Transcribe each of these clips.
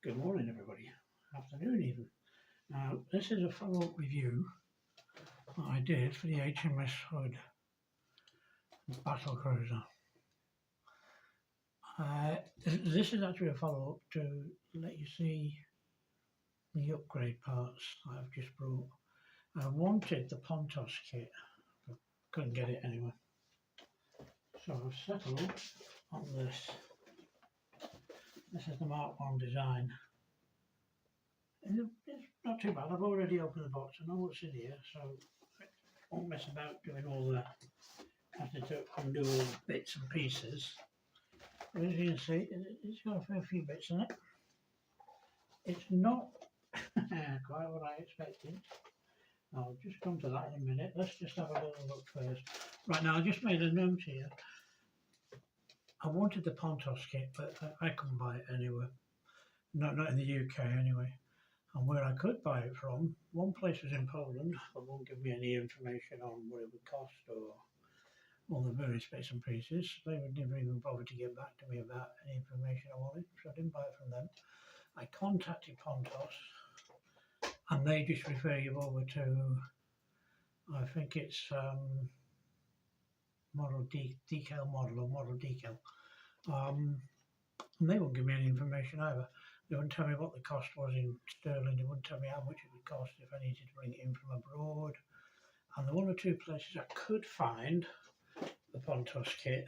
Good morning, everybody. Afternoon, even. Now, this is a follow-up review that I did for the HMS Hood battle cruiser. This is actually a follow-up to let you see the upgrade parts I've just brought. I wanted the Pontos kit, but couldn't get it anywhere. So I've settled on this. This is the Mark 1 design. It's not too bad. I've already opened the box. I know what's in here, so I won't mess about doing all the having to undo all the bits and pieces. But as you can see, it's got a fair few bits in it. It's not quite what I expected. I'll just come to that in a minute. Let's just have a little look first. Right, now I just made a note here. I wanted the Pontos kit, but I couldn't buy it anywhere. Not in the UK anyway. And where I could buy it from, one place was in Poland, but won't give me any information on what it would cost or all the various bits and pieces. They would never even bother to get back to me about any information I wanted, so I didn't buy it from them. I contacted Pontos, and they just refer you over to, I think it's model decal model or model decal. And they won't give me any information either. They wouldn't tell me what the cost was in sterling. They wouldn't tell me how much it would cost if I needed to bring it in from abroad. And the one or two places I could find the Pontos kit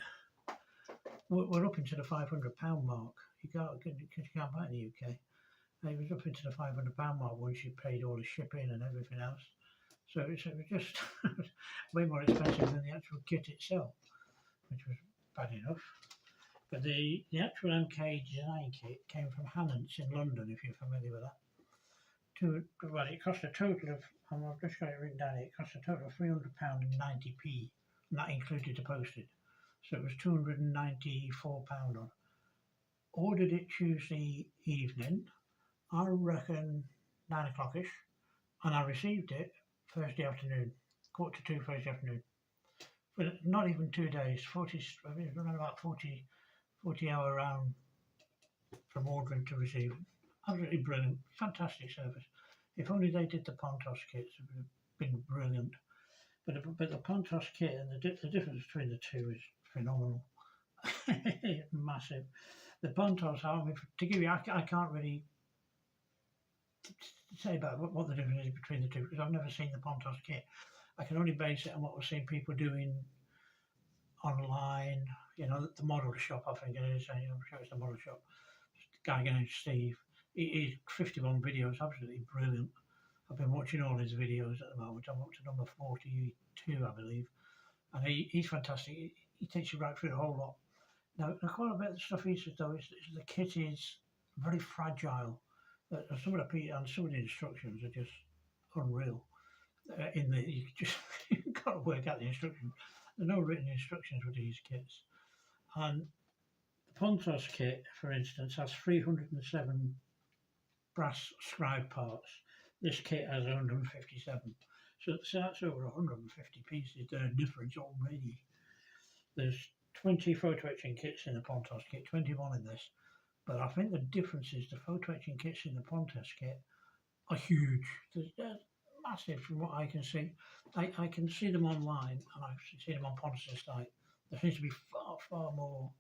were up into the £500 mark. You can't buy it in the UK. It was up into the £500 mark once you paid all the shipping and everything else. So it was just way more expensive than the actual kit itself, which was bad enough. But the actual MK design kit came from Hannants in London, if you're familiar with that. Well, it cost a total of, I've just got it written down here, it cost a total of £300 and 90p, and that included the postage. So it was £294 on. Ordered it Tuesday evening, I reckon 9 o'clock-ish, and I received it Thursday afternoon, 1:45 Thursday afternoon. But not even 2 days, I mean, around about 40-hour round from ordering to receiving. Absolutely brilliant, fantastic service. If only they did the Pontos kits, it would have been brilliant. But the Pontos kit and the difference between the two is phenomenal. It's massive. The Pontos, I mean, to give you, I can't really say about what the difference is between the two because I've never seen the Pontos kit. I can only base it on what we've seen people doing online, you know, the model shop, I think it is. I'm sure it's the model shop. The guy named Steve. He's 51 videos, absolutely brilliant. I've been watching all his videos at the moment. I'm up to number 42, I believe. And he's fantastic. He takes you right through the whole lot. Now quite a bit of the stuff he says, though, is the kit is very fragile. Some of the instructions are just unreal. You've got to work out the instructions. There's no written instructions with these kits. And the Pontos kit, for instance, has 307 brass scribe parts. This kit has 157. So that's over 150 pieces. There are difference already. There's 20 photo etching kits in the Pontos kit, 21 in this. But I think the difference is the photo etching kits in the Pontos kit are huge. They're massive from what I can see. I can see them online and I've seen them on Pontos' site. There seems to be far more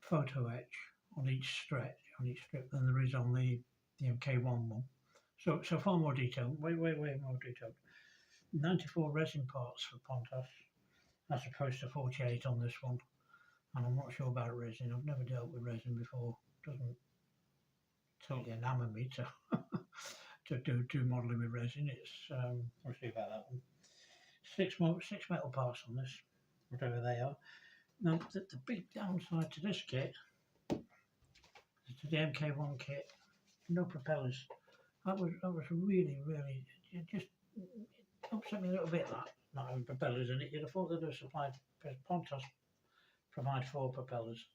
photo etch on each strip than there is on the MK1 one. So far more detailed, way more detailed. 94 resin parts for Pontos, as opposed to 48 on this one. And I'm not sure about resin. I've never dealt with resin before. It doesn't totally enamour me to to do modelling with resin. It's we'll see about that one. Six metal parts on this, whatever they are. Now the big downside to this kit, to the MK1 kit, no propellers. That was really it just upset me a little bit, that not having propellers in it. You'd have thought they'd have supplied, because Pontos provide 4 propellers.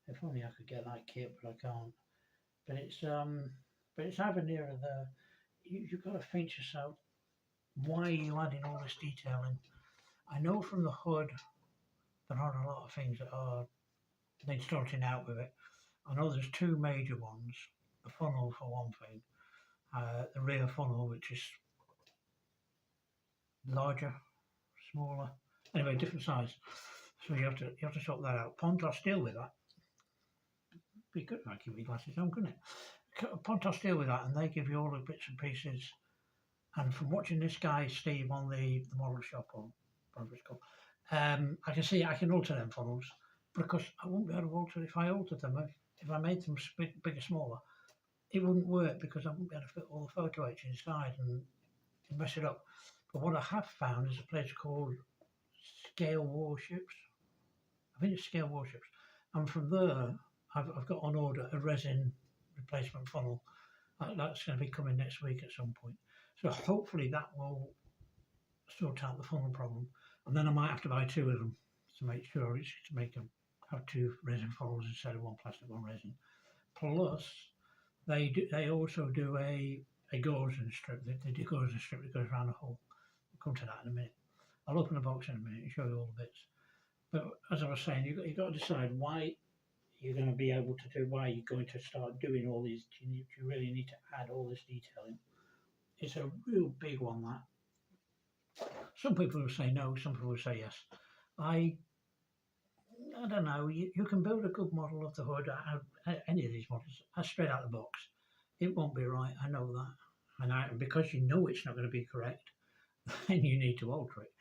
If only I could get that kit, but I can't. But it's either near the. You've got to think to yourself, why are you adding all this detail in? I know from the hood there aren't a lot of things that are they're starting out with it. I know there's 2 major ones the funnel for one thing, the rear funnel, which is larger, smaller, anyway, different size. So you have to sort that out. Pontos deal with that. Be good if I keep my glasses on, couldn't it? Pontos deal with that, and they give you all the bits and pieces. And from watching this guy Steve on the model shop, or whatever it's called, I can see I can alter them funnels, because I wouldn't be able to alter if I altered them. If I made them bigger, smaller, it wouldn't work, because I wouldn't be able to fit all the photo etch inside and mess it up. But what I have found is a place called Scale Warships. I think it's Scale Warships, and from there I've got on order a resin replacement funnel. That's going to be coming next week at some point. So hopefully that will sort out the funnel problem, and then I might have to buy two of them to make sure it's to make them have two resin funnels instead of one plastic, one resin. Plus, they also do a gauze strip. They do gauze strip that goes around the hole. We'll come to that in a minute. I'll open the box in a minute and show you all the bits. But as I was saying, you've got to decide why you're going to be able to do, why you're going to start doing all these. You really need to add all this detailing. It's a real big one, that. Some people will say no, some people will say yes. I don't know, you can build a good model of the hood, any of these models, straight out of the box. It won't be right, I know that. And because you know it's not going to be correct, then you need to alter it.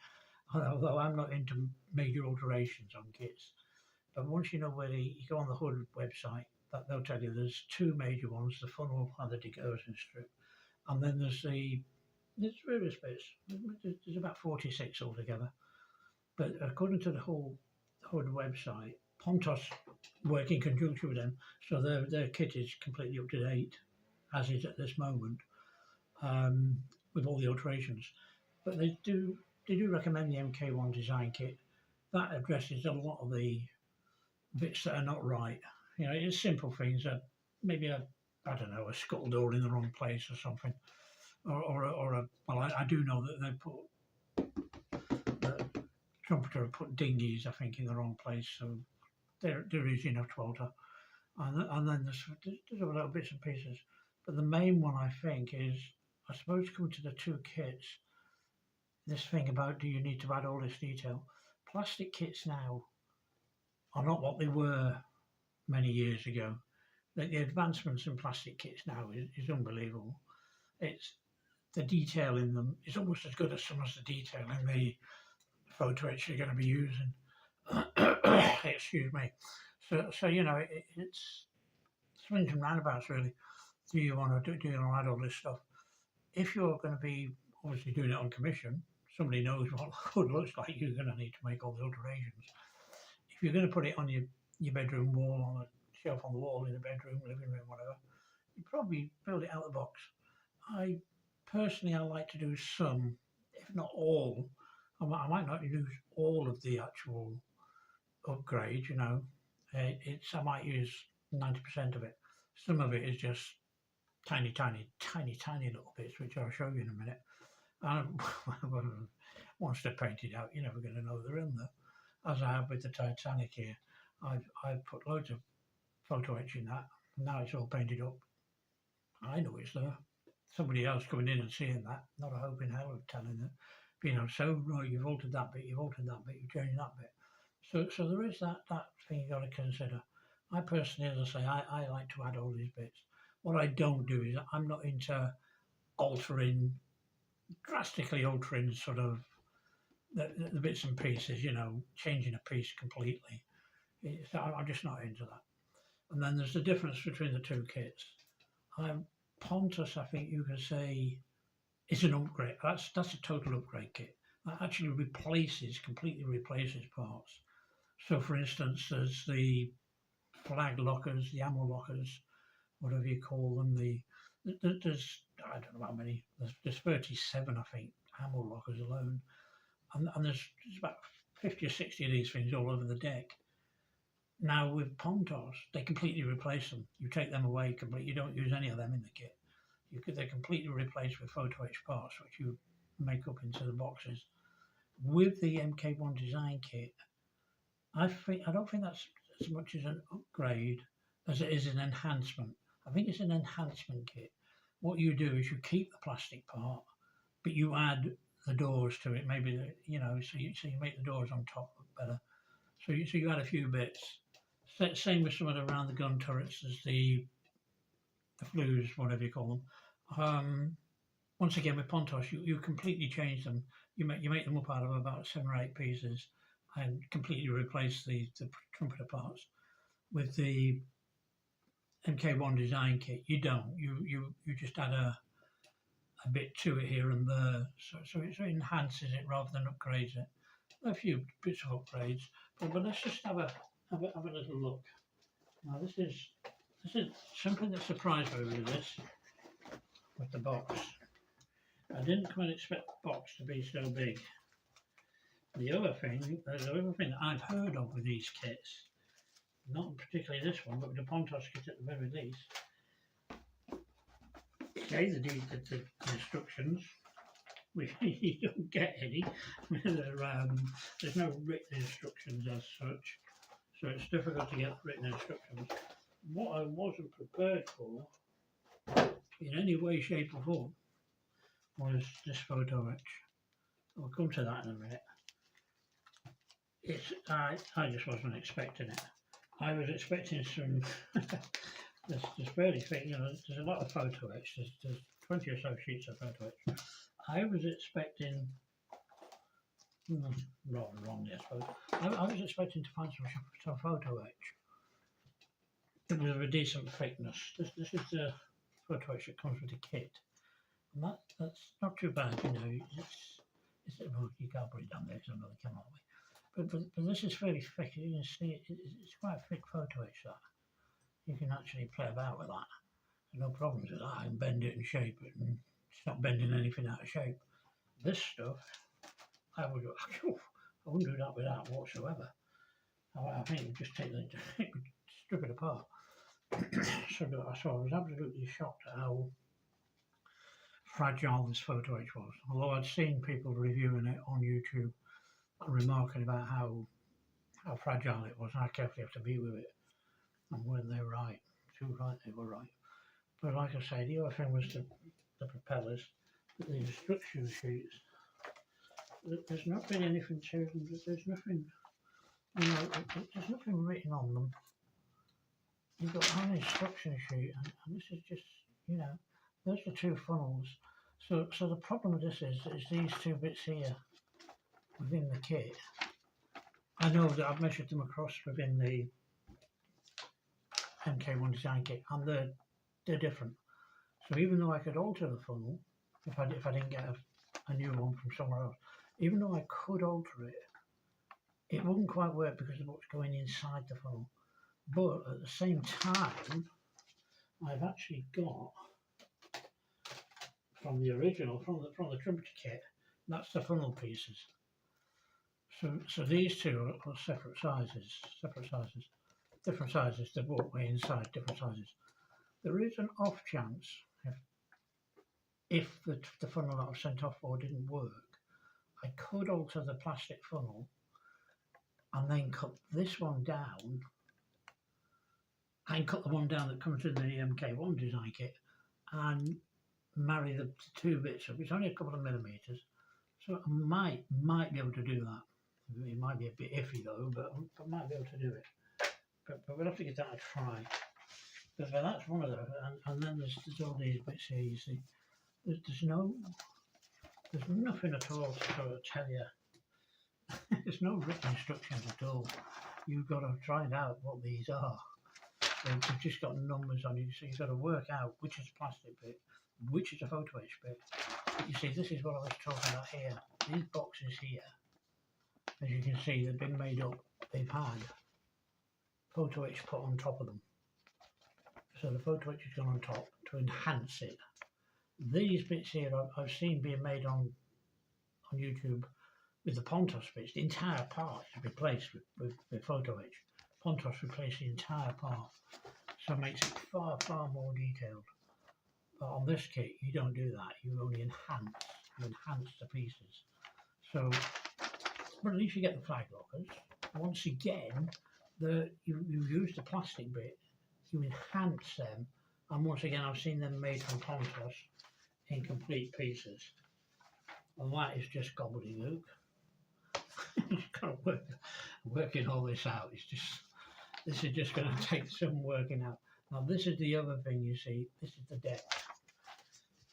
Although I'm not into major alterations on kits. But once you know where you go on the Hood website, they'll tell you there's two major ones, the funnel and the degaussing strip. And then there's various bits. There's about 46 altogether. But according to the whole Hood website, Pontos work in conjunction with them, so their kit is completely up to date, as is at this moment, with all the alterations. But they do recommend the MK1 design kit. That addresses a lot of the bits that are not right. You know, it's simple things that maybe a scuttle door in the wrong place or something, well, I do know that they put the Trumpeter have put dinghies, I think, in the wrong place, so they're easy enough to alter. And then there's other little bits and pieces, but the main one I think is, I suppose, coming to the two kits. This thing about, do you need to add all this detail? Plastic kits now are not what they were many years ago. The advancements in plastic kits now is unbelievable. It's the detail in them is almost as good as some of the detail in the photo etch you're going to be using. Excuse me. So you know, it's swings and roundabouts really. Do you want to add all this stuff? If you're going to be obviously doing it on commission, somebody knows what Hood looks like, you're going to need to make all the alterations. If you're going to put it on your bedroom wall, on a shelf on the wall in the bedroom, living room, whatever, you probably build it out of the box. I like to do some, if not all. I might not use all of the actual upgrade, you know. I might use 90% of it. Some of it is just tiny little bits, which I'll show you in a minute. And once they're painted out, you're never going to know they're in there. As I have with the Titanic here, I've put loads of photo etch in that. Now it's all painted up. I know it's there. Somebody else coming in and seeing that, not a hope in hell of telling them, you know, so right, you've altered that bit, you've changed that bit. So there is that thing you've got to consider. I personally, as I say, I like to add all these bits. What I don't do is I'm not into drastically altering sort of the bits and pieces, you know, changing a piece completely. I'm just not into that. And then there's the difference between the two kits. Pontos, I think you can say, is an upgrade. That's a total upgrade kit. That actually completely replaces parts. So for instance, there's the flag lockers, the ammo lockers, whatever you call them. There's I don't know how many. There's 37, I think, ammo lockers alone, and there's about 50 or 60 of these things all over the deck. Now with Pontos, they completely replace them. You take them away completely. You don't use any of them in the kit. They're completely replaced with photo etch parts, which you make up into the boxes. With the MK1 design kit, I don't think that's as much as an upgrade as it is an enhancement. I think it's an enhancement kit. What you do is you keep the plastic part, but you add the doors to it. Maybe so you make the doors on top look better. So you add a few bits. Same with some of the around the gun turrets as the flues, whatever you call them. Once again with Pontos, you completely change them. You make them up out of about 7 or 8 pieces, and completely replace the trumpeter parts. With the MK1 design kit, you don't. You just add a bit to it here and there, so it enhances it rather than upgrades it. A few bits of upgrades, but let's just have a little look. Now this is something that surprised me with this, with the box. I didn't quite expect the box to be so big. The other thing that I've heard of with these kits, not particularly this one, but with the Pontos kit at the very least, okay, the instructions, which you don't get any. There's no written instructions as such, so it's difficult to get written instructions. What I wasn't prepared for, in any way, shape or form, was this photo etch. I'll come to that in a minute. I just wasn't expecting it. I was expecting some. there's fairly thick, there's a lot of photo etch. There's 20 or so sheets of photo etch. I was expecting, wrong, I suppose. I was expecting to find some photo etch that was of a decent thickness. This is the photo etch that comes with the kit, and that's not too bad, well, you can't put it down there, it's under the camera way. But this is fairly thick. You can see it's quite a thick photo etch that. You can actually play about with that. No problems with that. And bend it and shape it, and it's not bending anything out of shape. This stuff, I wouldn't do that with that whatsoever. I think it would just strip it apart. So I was absolutely shocked at how fragile this photo etch was. Although I'd seen people reviewing it on YouTube and remarking about how fragile it was, and how careful you have to be with it. And weren't they right? Too right, they were right. But like I say, the other thing was the propellers, the instruction sheets. There's not been anything to them. There's nothing, there's nothing written on them. You've got an instruction sheet, and this is just, those are 2 funnels. So the problem with this is these 2 bits here within the kit. I know that I've measured them across within the MK1 design kit, and they're different. So even though I could alter the funnel, if I didn't get a new one from somewhere else, even though I could alter it, it wouldn't quite work because of what's going inside the funnel. But at the same time, I've actually got from the original, from the trumpeter kit, that's the funnel pieces. So these 2 are separate sizes, different sizes. They're both way inside, different sizes. There is an off chance if the funnel that I've sent off for didn't work, I could alter the plastic funnel and then cut this one down and cut the one down that comes in the MK1 design kit and marry the 2 bits up. It's only a couple of millimeters, so I might be able to do that. It might be a bit iffy though, but I might be able to do it. But we'll have to give that a try. But that's one of them, and then there's all these bits here. You see, there's nothing at all to sort of tell you. There's no written instructions at all. You've got to find out what these are. They've just got numbers on you, so you've got to work out which is plastic bit, which is a photo etch bit. But you see, this is what I was talking about here. These boxes here, as you can see, they've been made up. They've had photo etch put on top of them. So the photo etch has gone on top to enhance it. These bits here I've seen being made on YouTube with the Pontos bits. The entire part is replaced with photo etch. Pontos replaced the entire part, so it makes it far more detailed. But on this kit, you don't do that. You only enhance the pieces. So, but at least you get the flag lockers. Once again, you use the plastic bit, you enhance them And once again, I've seen them made from Pontos in complete pieces. And that is just gobbledygook. You've got to working all this out. This is just going to take some working out. Now this is the other thing you see. This is the deck.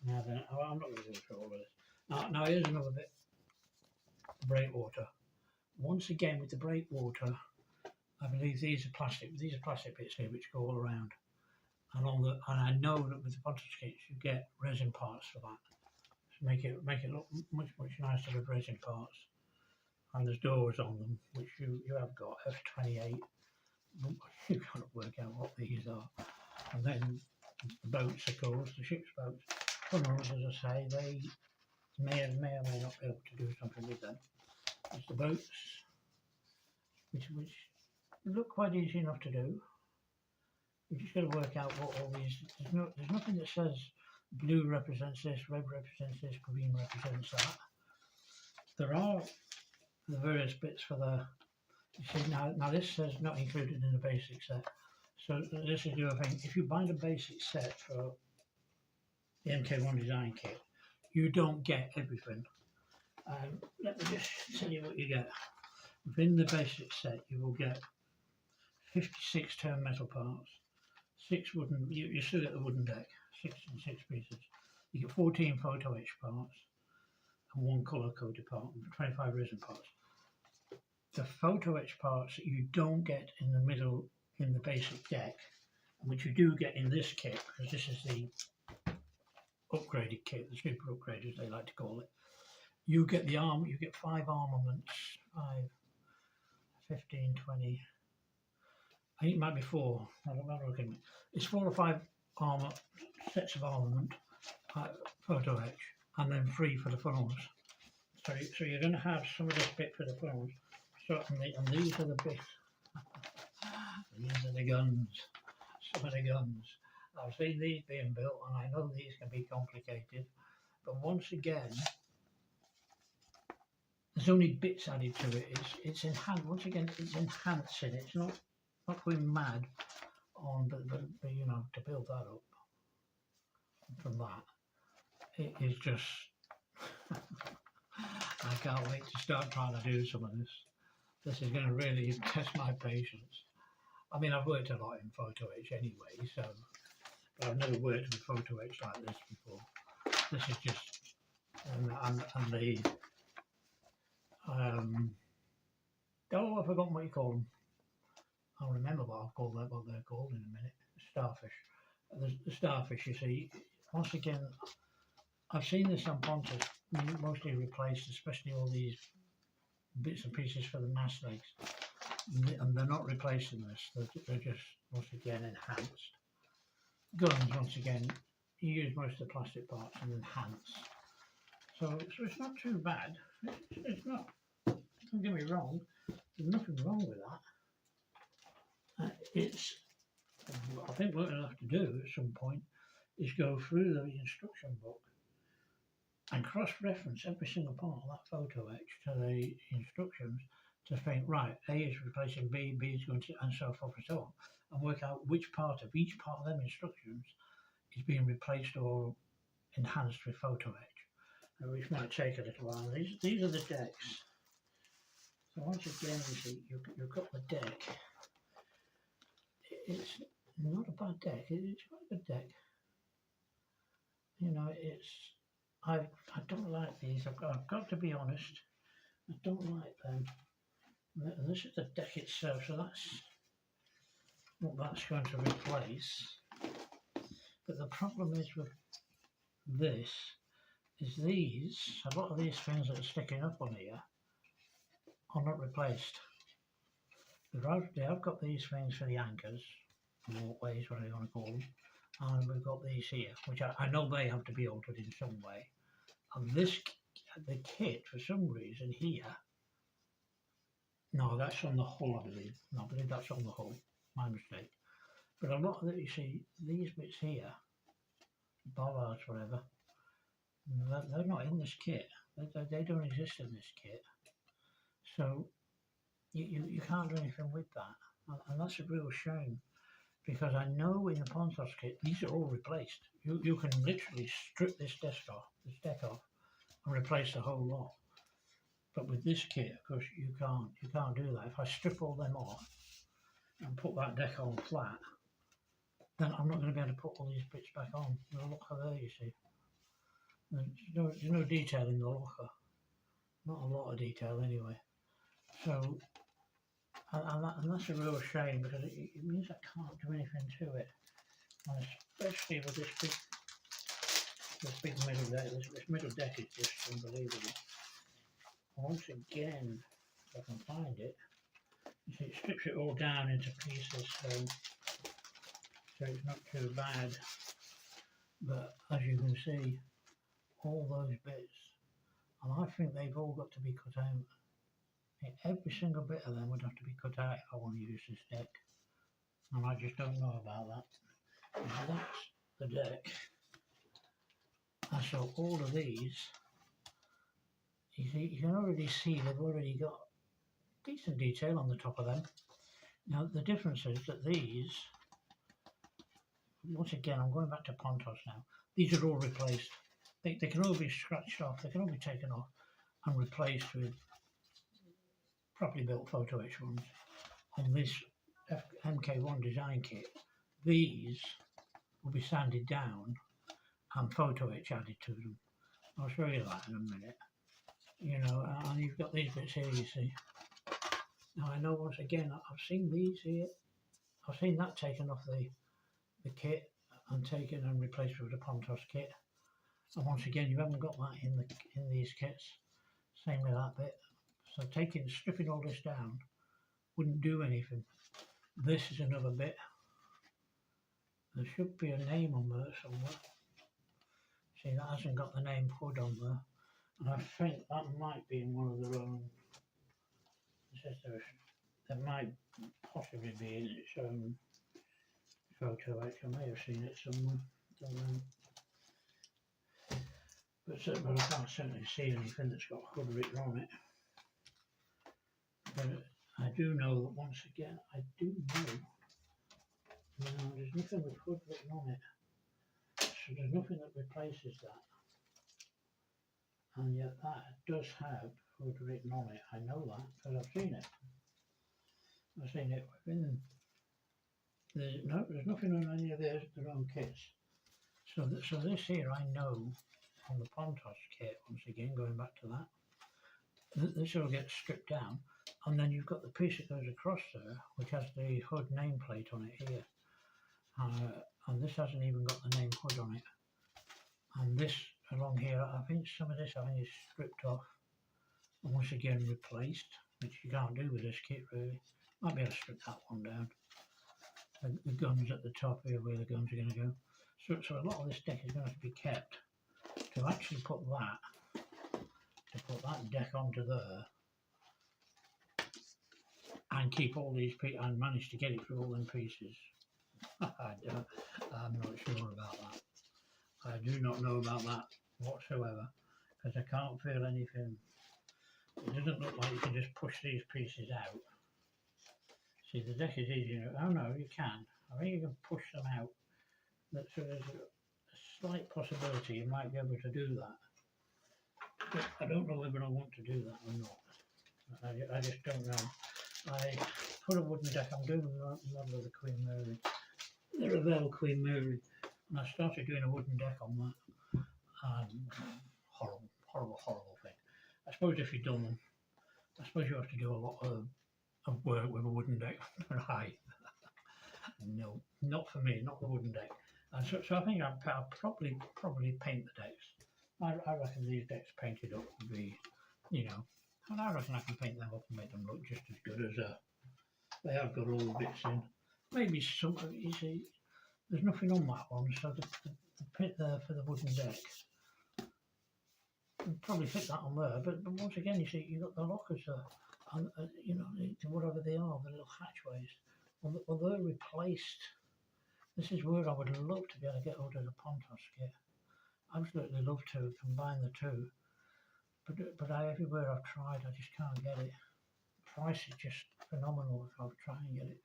Now then, I'm not going to go through all of this. Now here's another bit. Breakwater. Once again with the breakwater, I believe these are plastic. These are plastic bits here which go all around. And I know that with the Pontos kits you get resin parts for that. To make it look much nicer with resin parts. And there's doors on them, which you have got, F28. You've got to work out what these are. And then the boats, of course, the ship's boats. Funnels, as I say, they may or may not be able to do something with them. There's the boats, which look quite easy enough to do. We've just got to work out what all these. There's nothing that says blue represents this, red represents this, green represents that. There are the various bits for the. You see now this says not included in the basic set. So this is the other thing. If you buy the basic set for the MK1 design kit, you don't get everything. Let me just tell you what you get. Within the basic set, you will get 56 turn metal parts, 6 wooden. You still get the wooden deck, 6 pieces. You get 14 photo etch parts and 1 colour coded part, and 25 resin parts. The photo etch parts you don't get in the middle in the basic deck, which you do get in this kit, because this is the upgraded kit, the super upgraded as they like to call it. You get the arm, you get 5 armaments, 5, 15, 20, I think it might be 4, I don't know, it's 4 or 5 armor, sets of armament, photo etch, and then 3 for the funnels. So you're going to have some of this bit for the funnels, certainly, and these are the bits, these are the guns, some of the guns. I've seen these being built and I know these can be complicated, but once again, there's only bits added to it. It's enhanced. Once again, it's enhancing. It's not going mad on, but you know, to build that up from that, it is just. I can't wait to start trying to do some of this. This is going to really test my patience. I mean, I've worked a lot in photo etch anyway, so, but I've never worked with photo etch like this before. This is just, and the. Oh, I've forgotten what you call them. I'll remember what I'll call them, what they're called in a minute. Starfish. The starfish, you see, once again, I've seen this on Pontos mostly replaced, especially all these bits and pieces for the mast legs. And they're not replacing this, they're just, once again, enhanced. Guns, once again, you use most of the plastic parts and enhance. So it's not too bad. It's not, don't get me wrong, there's nothing wrong with that. I think what we'll have to do at some point is go through the instruction book and cross-reference every single part of that photo etch to the instructions to think, right, A is replacing B, B is going to, and so forth and so on, and work out which part of each part of them instructions is being replaced or enhanced with photo etch, which might take a little while. These are the decks. So once again, you see, you've got the deck. It's not a bad deck. It's quite a good deck. You know, I don't like these. I've got to be honest. I don't like them. And this is the deck itself, so that's what that's going to replace. But the problem is with this is a lot of these things that are sticking up on here are not replaced. They have got these things for the anchors, walkways, whatever you want to call them, and we've got these here, which I know they have to be altered in some way. And the kit, for some reason here, no, that's on the hull, I believe. No, I believe that's on the hull, my mistake. But a lot of it, you see, these bits here, bollards, whatever, they're not in this kit. They don't exist in this kit. So you can't do anything with that. And that's a real shame. because I know in the Pontos kit these are all replaced. You can literally strip this deck off, and replace the whole lot. But with this kit, of course, you can't do that. If I strip all them off and put that deck on flat, then I'm not going to be able to put all these bits back on. The locker there, you see. There's no detail in the locker. Not a lot of detail anyway. So, and that's a real shame, because it means I can't do anything to it. And especially with this big middle deck. This middle deck is just unbelievable. Once again, if I can find it, you see it strips it all down into pieces, so it's not too bad. But as you can see, all those bits, and I think they've all got to be cut out. Every single bit of them would have to be cut out if I want to use this deck, and I just don't know about that. Now that's the deck, and so all of these, you can already see they've already got decent detail on the top of them. Now the difference is that these, once again I'm going back to Pontos now, these are all replaced. They can all be scratched off, they can all be taken off and replaced with properly built photo etch ones. On this MK1 design kit, these will be sanded down and photo etch added to them. I'll show you that in a minute. You know, and you've got these bits here, you see. Now I know, once again, I've seen these here. I've seen that taken off the kit and taken and replaced with the Pontos kit. And once again, you haven't got that in these kits. Same with that bit. So stripping all this down wouldn't do anything. This is another bit. There should be a name on there somewhere. See, that hasn't got the name Hood on there. And I think that might be in one of their own. It says there might possibly be in its own photo etch. I may have seen it somewhere. Don't know. But I can't certainly see anything that's got Hood written on it. But I do know that, once again, there's nothing with Hood written on it. So there's nothing that replaces that. And yet that does have Hood written on it. I know that because I've seen it. I've seen it within. There's nothing on any of their own kits. So this here, I know on the Pontos kit, once again, going back to that, this all gets stripped down, and then you've got the piece that goes across there, which has the Hood nameplate on it here. And this hasn't even got the name Hood on it. And this along here, I think some of this is stripped off and once again replaced, which you can't do with this kit really. Might be able to strip that one down. The guns at the top here, where the guns are going to go. So a lot of this deck is going to have to be kept. To actually put that deck onto there and keep all these pieces and manage to get it through all them pieces, I'm not sure about that. I do not know about that whatsoever, because I can't feel anything. It doesn't look like you can just push these pieces out. See, the deck is easy. Oh no, you can. I think you can push them out. So there's a slight possibility you might be able to do that. But I don't know whether I want to do that or not. I just don't know. I put a wooden deck. I'm doing the model of the Queen Mary, the Ravel Queen Mary, and I started doing a wooden deck on that. Horrible, horrible, horrible thing. I suppose if you've done them, I suppose you have to do a lot of work with a wooden deck. But no, not for me, not the wooden deck. And so I think I'll probably paint the decks. I reckon these decks painted up would be, and I reckon I can paint them up and make them look just as good as they have got all the bits in. Maybe some, you see, there's nothing on that one, so the pit there for the wooden deck, I'd probably fit that on there. But once again, you see, you've got the lockers there, and whatever they are, the little hatchways. Well, they're replaced. This is where I would love to be able to get hold of the Pontos kit. Absolutely love to combine the two. But everywhere I've tried, I just can't get it. The price is just phenomenal if I try and get it.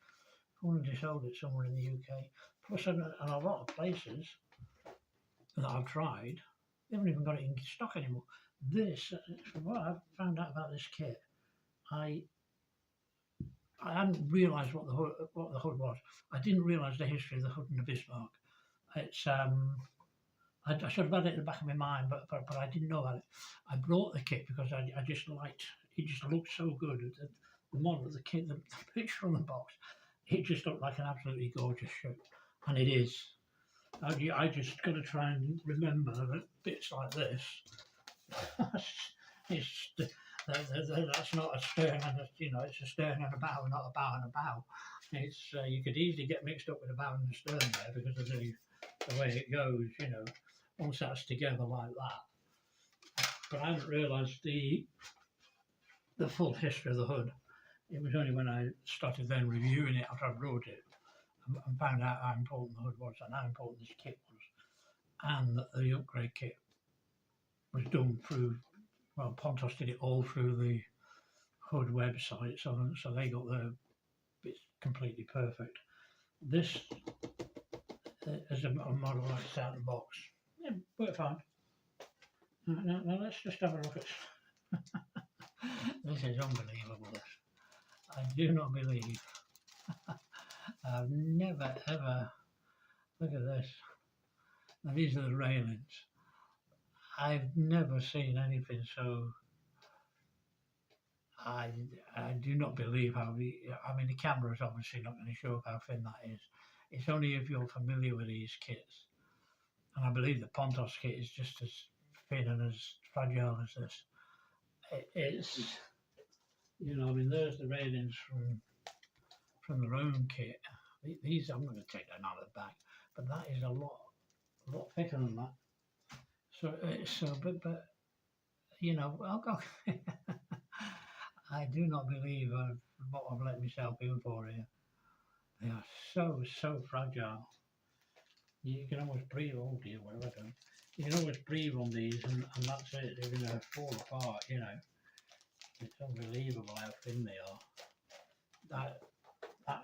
Only sold it somewhere in the UK. Plus, in a lot of places that I've tried, they haven't even got it in stock anymore. This, from what I've found out about this kit, I hadn't realised what the hood was. I didn't realise the history of the hood and the Bismarck. It's I should have had it in the back of my mind, but I didn't know about it. I brought the kit because I just liked it. Just looked so good. The model, the kit, the picture on the box, it just looked like an absolutely gorgeous shirt, and it is. I just got to try and remember that bits like this. it's that's not a stern and it's a stern and a bow, not a bow and a bow. It's you could easily get mixed up with a bow and a stern there because of the way it goes. Once that's together like that. But I hadn't realised the full history of the hood. It was only when I started then reviewing it after I wrote it and found out how important the hood was and how important this kit was, and that the upgrade kit was done through, well, Pontos did it all through the Hood website, so they got the bits completely perfect. This is a model like it's out of the box. Yeah, worked fine. Now let's just have a look at this. Is unbelievable, this. I do not believe I've never ever, look at this. Now these are the railings. I've never seen anything so, I do not believe how, I mean the camera is obviously not going to show how thin that is. It's only if you're familiar with these kits. And I believe the Pontos kit is just as thin and as fragile as this. It's, I mean, there's the railings from their own kit. These, I'm going to take that out of the back, but that is a lot thicker than that. But I'll go. I do not believe what I've let myself in for here. They are so fragile. You can almost breathe. Oh dear, what have I done? You can almost breathe on these, and that's it. They're going to fall apart. It's unbelievable how thin they are.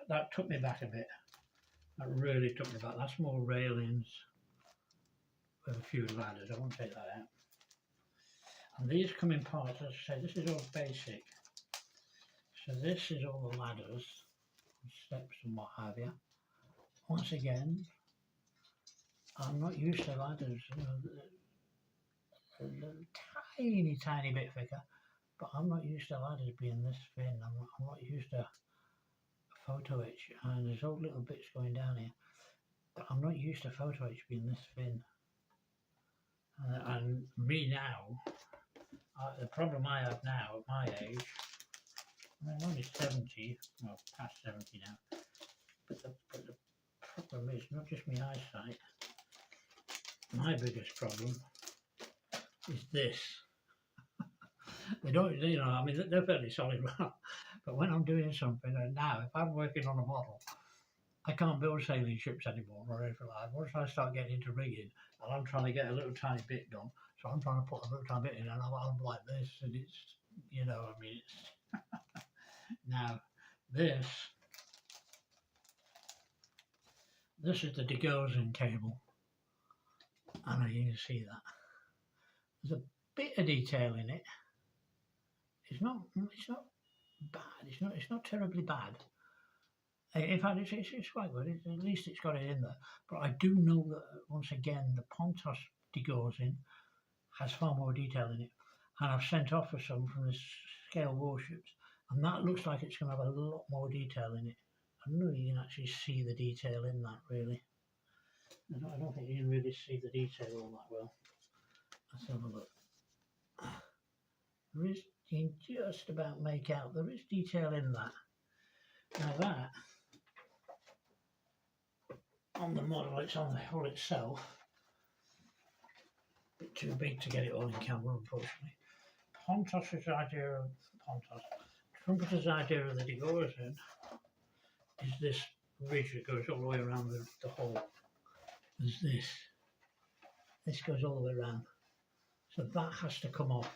That took me back a bit. That really took me back. That's more railings with a few ladders. I won't take that out. And these come in parts. As I say, this is all basic. So this is all the ladders, steps and what have you. Once again, I'm not used to ladders. A tiny bit thicker, but I'm not used to ladders being this thin. I'm not used to photo etch, and there's all little bits going down here. But I'm not used to photo etch being this thin. And me now, the problem I have now at my age, I'm only 70, well past 70 now, but the problem is not just my eyesight. My biggest problem is this. They don't, I mean, they're fairly solid, but when I'm doing something, and now if I'm working on a model, I can't build sailing ships anymore or anything like that. Once I start getting into rigging, and I'm trying to get a little tiny bit done, so I'm trying to put a little tiny bit in, and I'm like this, and it's, I mean, it's now this is the degaussing cable, and you can see that there's a bit of detail in it. It's not bad. It's not terribly bad. In fact, it's quite good. At least it's got it in there. But I do know that once again the Pontos degaussing has far more detail in it, and I've sent off for some from the scale warships, and that looks like it's going to have a lot more detail in it. I don't know if you can actually see the detail in that really. I don't think you can really see the detail all that well. Let's have a look. There is, you can just about make out there is detail in that. Now that, on the model, it's on the hull itself. A bit too big to get it all in camera, unfortunately. Trumpeter's idea of the degaussing is this ridge that goes all the way around the hull. There's this. This goes all the way around. So that has to come off.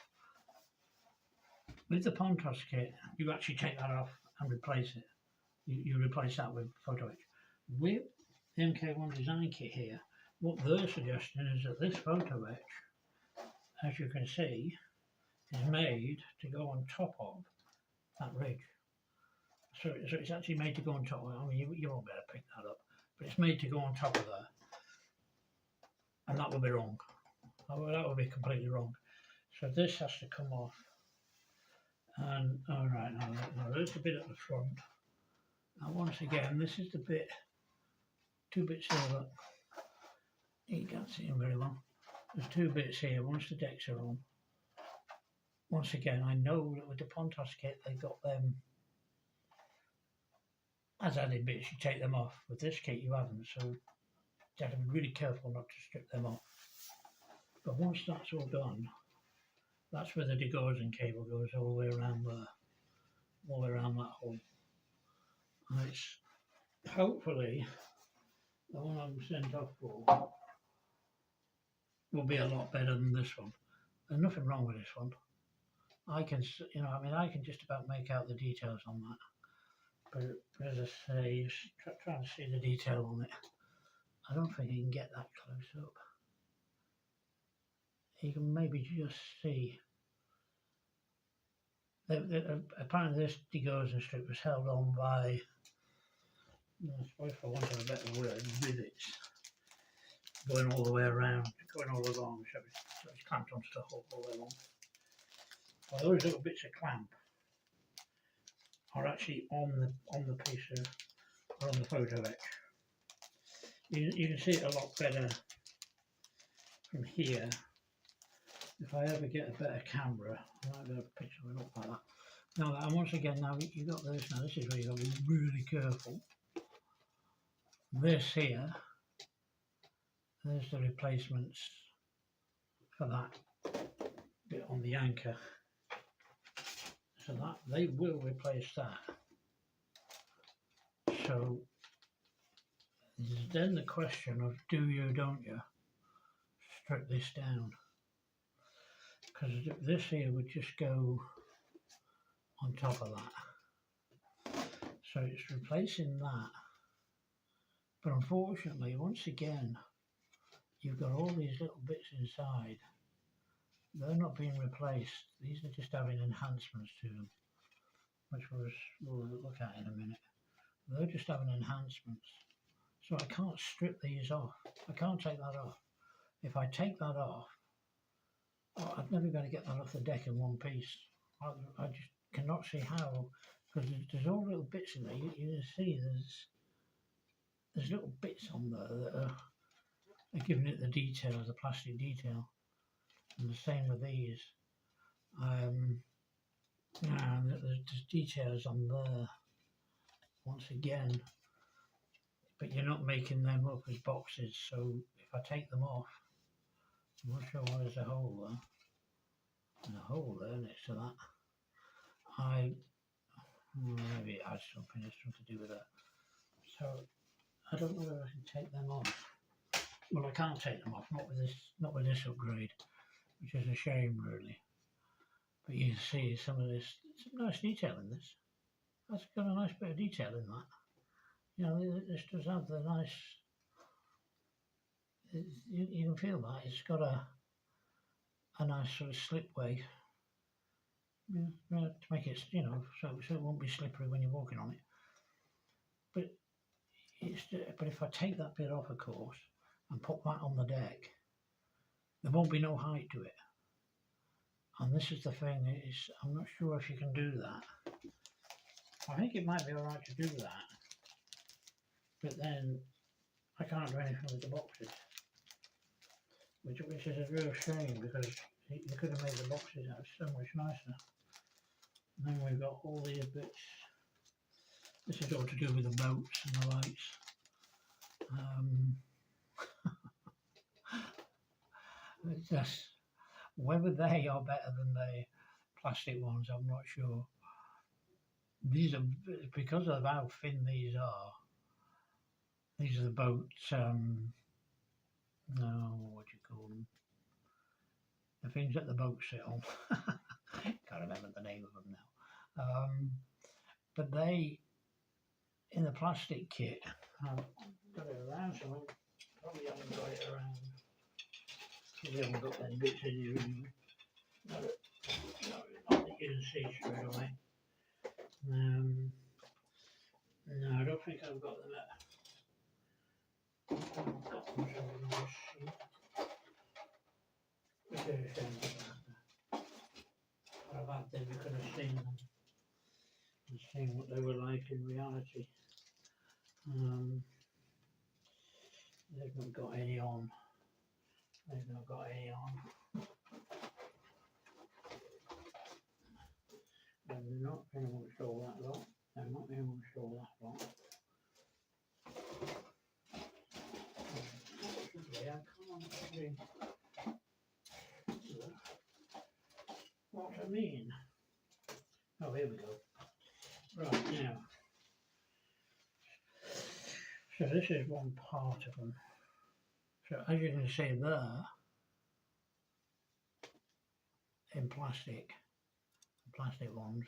With the Pontos kit, you actually take that off and replace it. you replace that with photo etch. With the MK1 design kit here, what they're suggesting is that this photo etch, as you can see, is made to go on top of that ridge. So it's actually made to go on top of it. I mean, you won't be able to pick that up, but it's made to go on top of there. And that would be wrong. That would be completely wrong. So this has to come off. And all right, now there's a bit at the front. Now once again, this is the bit, 2 bits here, look. You can't see them very well. There's 2 bits here once the decks are on. Once again, I know that with the Pontos kit, they got them as added bits. You take them off. With this kit, you haven't, so you have to be really careful not to strip them off. But once that's all done, that's where the degaussing cable goes all the way around there, all the way around that hole. And it's hopefully the one I'm sent off for will be a lot better than this one. There's nothing wrong with this one. I can, I can just about make out the details on that. But as I say, trying to see the detail on it, I don't think you can get that close up. You can maybe just see that apparently this degaussing strip was held on by, I suppose for want of a better word, rivets going all the way around, going all along, so it's clamped onto the hole all the way along. Well, those little bits of clamp are actually on the piece of, or on the photo etch. You can see it a lot better from here. If I ever get a better camera, I might be able to picture it up like that. Now, and once again, now you got this. Now this is where you got to be really careful. This here, there's the replacements for that bit on the anchor. So that they will replace that. So there's then the question of do you, don't you, strip this down? Because this here would just go on top of that. So it's replacing that. But unfortunately, once again, you've got all these little bits inside. They're not being replaced. These are just having enhancements to them, which we'll look at in a minute. They're just having enhancements. So I can't strip these off. I can't take that off. If I take that off, I'm never going to get that off the deck in one piece. I just cannot see how, because there's all little bits in there. You can see there's little bits on there that are giving it the detail, the plastic detail. And the same with these. There's details on there once again, but you're not making them up as boxes. So if I take them off, I'm not sure why there's a hole there. There's a hole there next to that. Maybe it has something to do with that. So I don't know whether I can take them off. Well, I can't take them off, not with this upgrade, which is a shame really. But you can see some of this, some nice detail in this. That's got a nice bit of detail in that. You know, this does have the nice, you can feel that. It's got a nice sort of slipway to make it, so it won't be slippery when you're walking on it. But if I take that bit off, of course, and put that on the deck, there won't be no height to it. And this is the thing, I'm not sure if you can do that. I think it might be alright to do that, but then I can't do anything with the boxes, which is a real shame, because you could have made the boxes out so much nicer. And then we've got all these bits. This is all to do with the boats and the lights. Just, whether they are better than the plastic ones, I'm not sure. These are, because of how thin these are the boats, no, what do you call them? The things that the boats sit on. Can't remember the name of them now. But they in the plastic kit, I've got it around, so I probably haven't got it around. Probably haven't got them bits in here anyway. Not that you can see straight away. No, I don't think I've got them at. I've got them somewhere on this sheet. Very famous about that. I've had them, you could have seen them and seen what they were like in reality. They've not got any on. They've not got any on. They're not very much all that lot. They're not very much all that lot. Yeah, come on, actually. What I mean. Oh, here we go. Right, now. So this is one part of them. So as you can see there, in plastic, the plastic ones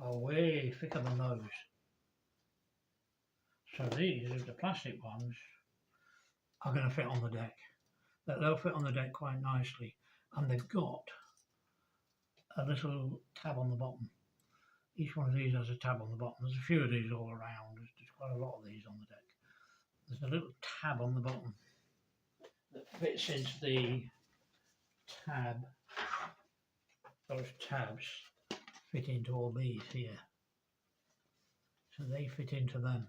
are way thicker than those. So these, the plastic ones, are going to fit on the deck. They'll fit on the deck quite nicely, and they've got a little tab on the bottom. Each one of these has a tab on the bottom. There's a few of these all around. There's quite a lot of these on the deck. There's a little tab on the bottom that fits into the tab. Those tabs fit into all these here. So they fit into them.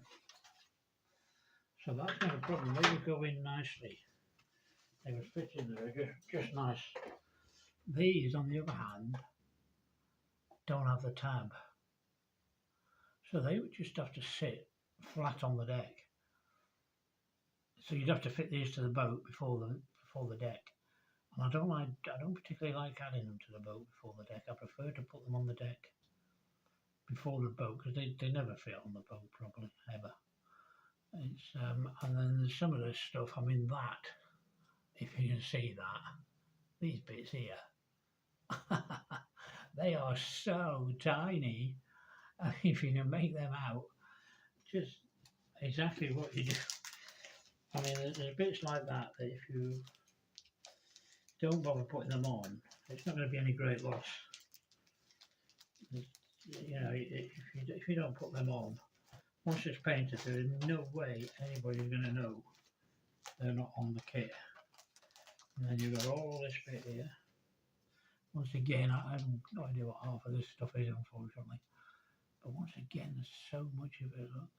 So that's not a problem. They would go in nicely. They would fit in there just nice. These, on the other hand, don't have the tab. So they would just have to sit flat on the deck. So you'd have to fit these to the boat before the deck. And I don't particularly like adding them to the boat before the deck. I prefer to put them on the deck before the boat, because they never fit on the boat properly, ever. It's and then there's some of this stuff, I mean that, if you can see that, these bits here, they are so tiny. If you can make them out, just exactly what you do. I mean, there's bits like that if you don't bother putting them on, it's not going to be any great loss. You know, if you don't put them on, once it's painted, there is no way anybody's going to know they're not on the kit. And then you've got all this bit here. Once again, I have no idea what half of this stuff is, unfortunately. But once again, there's so much of it, look.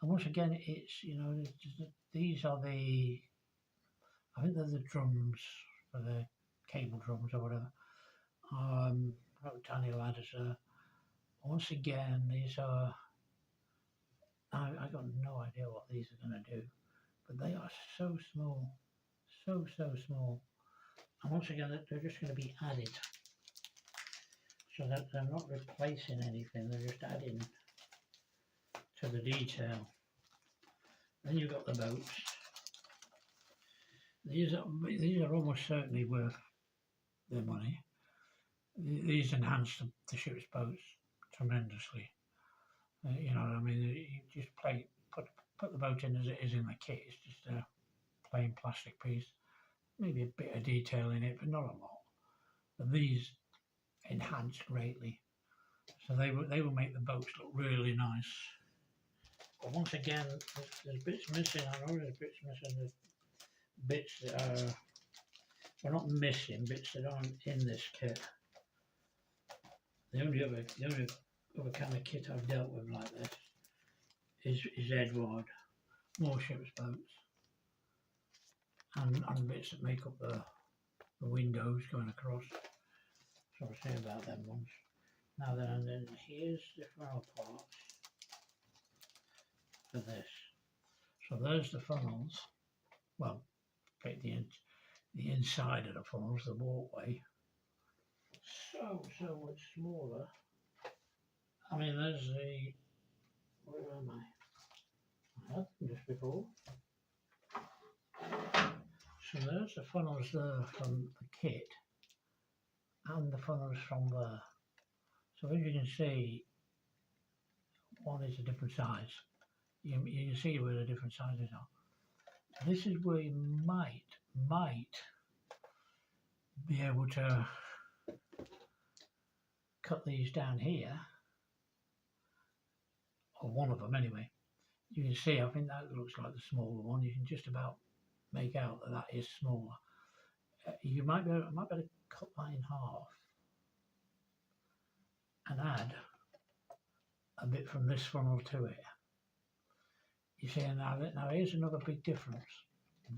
And once again, it's, you know, these are the, I think they're the drums, for the cable drums or whatever. Tiny ladders. Once again, these are, I got no idea what these are going to do, but they are so small, so small. And once again, they're just going to be added, so that they're not replacing anything, they're just adding to the detail. Then you've got the boats. These are almost certainly worth their money. These enhance the ship's boats tremendously. You know, I mean, you just put the boat in as it is in the kit. It's just a plain plastic piece. Maybe a bit of detail in it, but not a lot. But these enhance greatly, so they will make the boats look really nice. But once again, there's bits missing. I know there's bits missing. There's bits that are, well, not missing, bits that aren't in this kit. The only other kind of kit I've dealt with like this is Edward, more ship's boats, and bits that make up the windows going across. So I'll say about them ones. Now then here's the funnel parts for this. So there's the funnels. Well, take the inside of the funnels, the walkway. So much smaller. I mean, there's the, where am I? I had them just before. So there's the funnels there from the kit, and the funnels from there. So as you can see, one is a different size. You can see where the different sizes are. This is where you might be able to cut these down here, or one of them anyway. You can see, I think that looks like the smaller one. You can just about make out that that is smaller. You might be able to cut that in half and add a bit from this funnel to it. You see, now here's another big difference.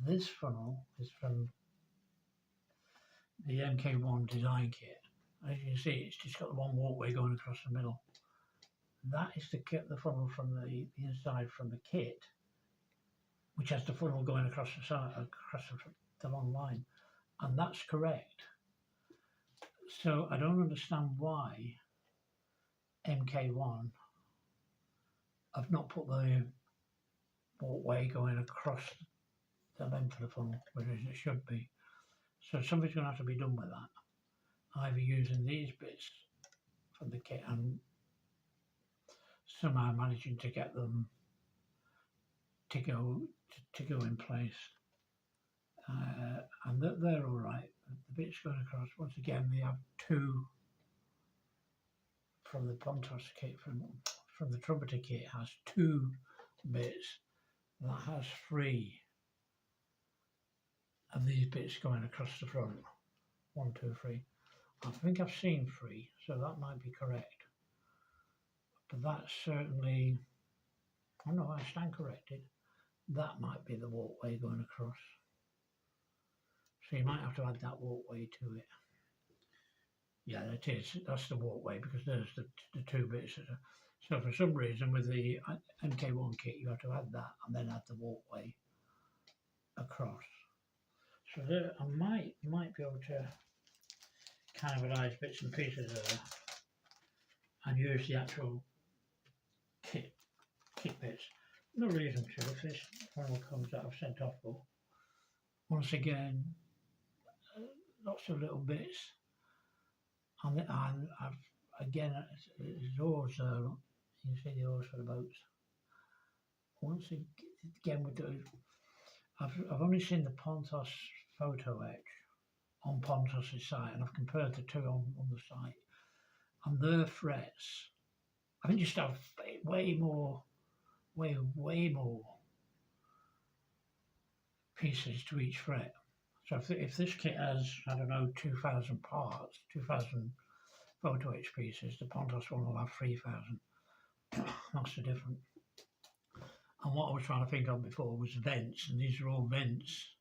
This funnel is from the MK1 design kit. As you can see, it's just got one walkway going across the middle. That is the funnel from the inside from the kit, which has the funnel going across the side, across the long line, and that's correct. So I don't understand why MK1 have not put the walkway going across the length of the funnel, whereas it should be. So something's going to have to be done with that, either using these bits from the kit and somehow managing to get them to go in place, and they're all right. The bits going across, once again, they have two from the Pontos kit, from the Trumpeter kit has two bits. That has three of these bits going across the front. 1, 2, 3. I think I've seen 3, so that might be correct. But that's certainly, oh no, I stand corrected. That might be the walkway going across. So you might have to add that walkway to it. Yeah, it is. That's the walkway, because there's the two bits. So for some reason with the MK1 kit, you have to add that and then add the walkway across. So there, I might be able to cannibalise bits and pieces of there and use the actual kit bits. No reason to if this funnel comes that I've sent off for. Once again, lots of little bits, and I've again, there's oars there. Look. You can see the oars for the boats. Once again with those, I've only seen the Pontos photo etch on Pontos' site, and I've compared the two on the site, and their frets, I think just have way more pieces to each fret. So if this kit has, I don't know, 2,000 parts, 2,000 photo etch pieces, the Pontos one will have 3,000. That's the difference. And what I was trying to think of before was vents, and these are all vents.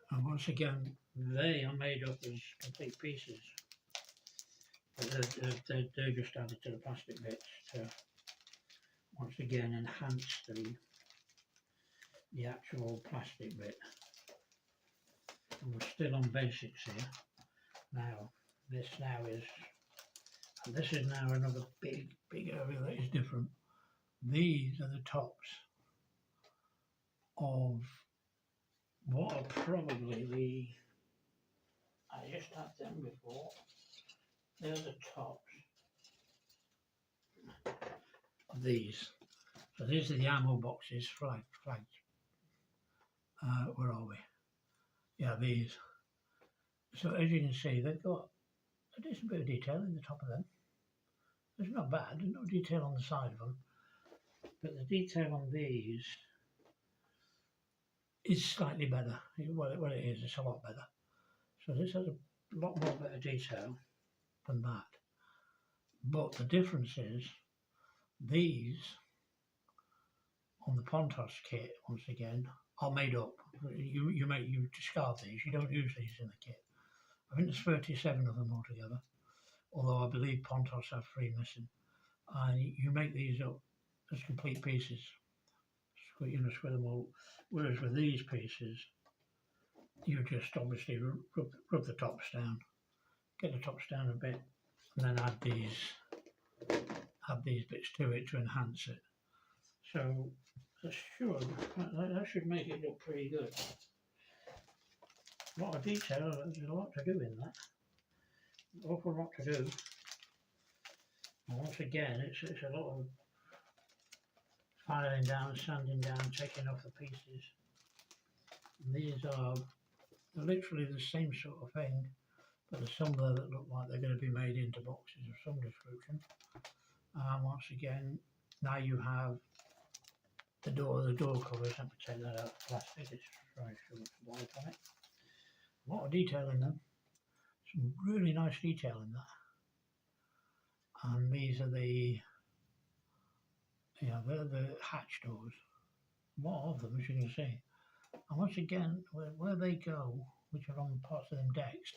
And once again, they are made up as complete pieces. But they're just added to the plastic bits to, once again, enhance the actual plastic bit. And we're still on basics here. Now, this is now another big area that is different. These are the tops of what are probably I just had them before. They're the tops of these. So these are the ammo boxes, flagged. Where are we? Yeah, these. So as you can see, they've got a decent bit of detail in the top of them. It's not bad, there's no detail on the side of them. But the detail on these is slightly better. Well, it is, it's a lot better. So this has a lot more better detail than that. But the difference is, these on the Pontos kit, once again, are made up. You discard these, you don't use these in the kit. I think there's 37 of them altogether, although I believe Pontos have 3 missing. You make these up as complete pieces, square them all. Whereas with these pieces, you just obviously rub the tops down, get the tops down a bit, and then add these bits to it to enhance it. So that should make it look pretty good. A lot of detail, there's a lot to do in that. An awful lot to do. And once again, it's a lot of filing down, sanding down, taking off the pieces. And these are literally the same sort of thing, but there's some there that look like they're going to be made into boxes of some description. And once again, now you have the door covers. Let me take that out of plastic, it's very short white on it. A lot of detail in them, some really nice detail in that. And these are the, they're the hatch doors. A lot of them, as you can see. And once again, where they go, which are on parts of them decks,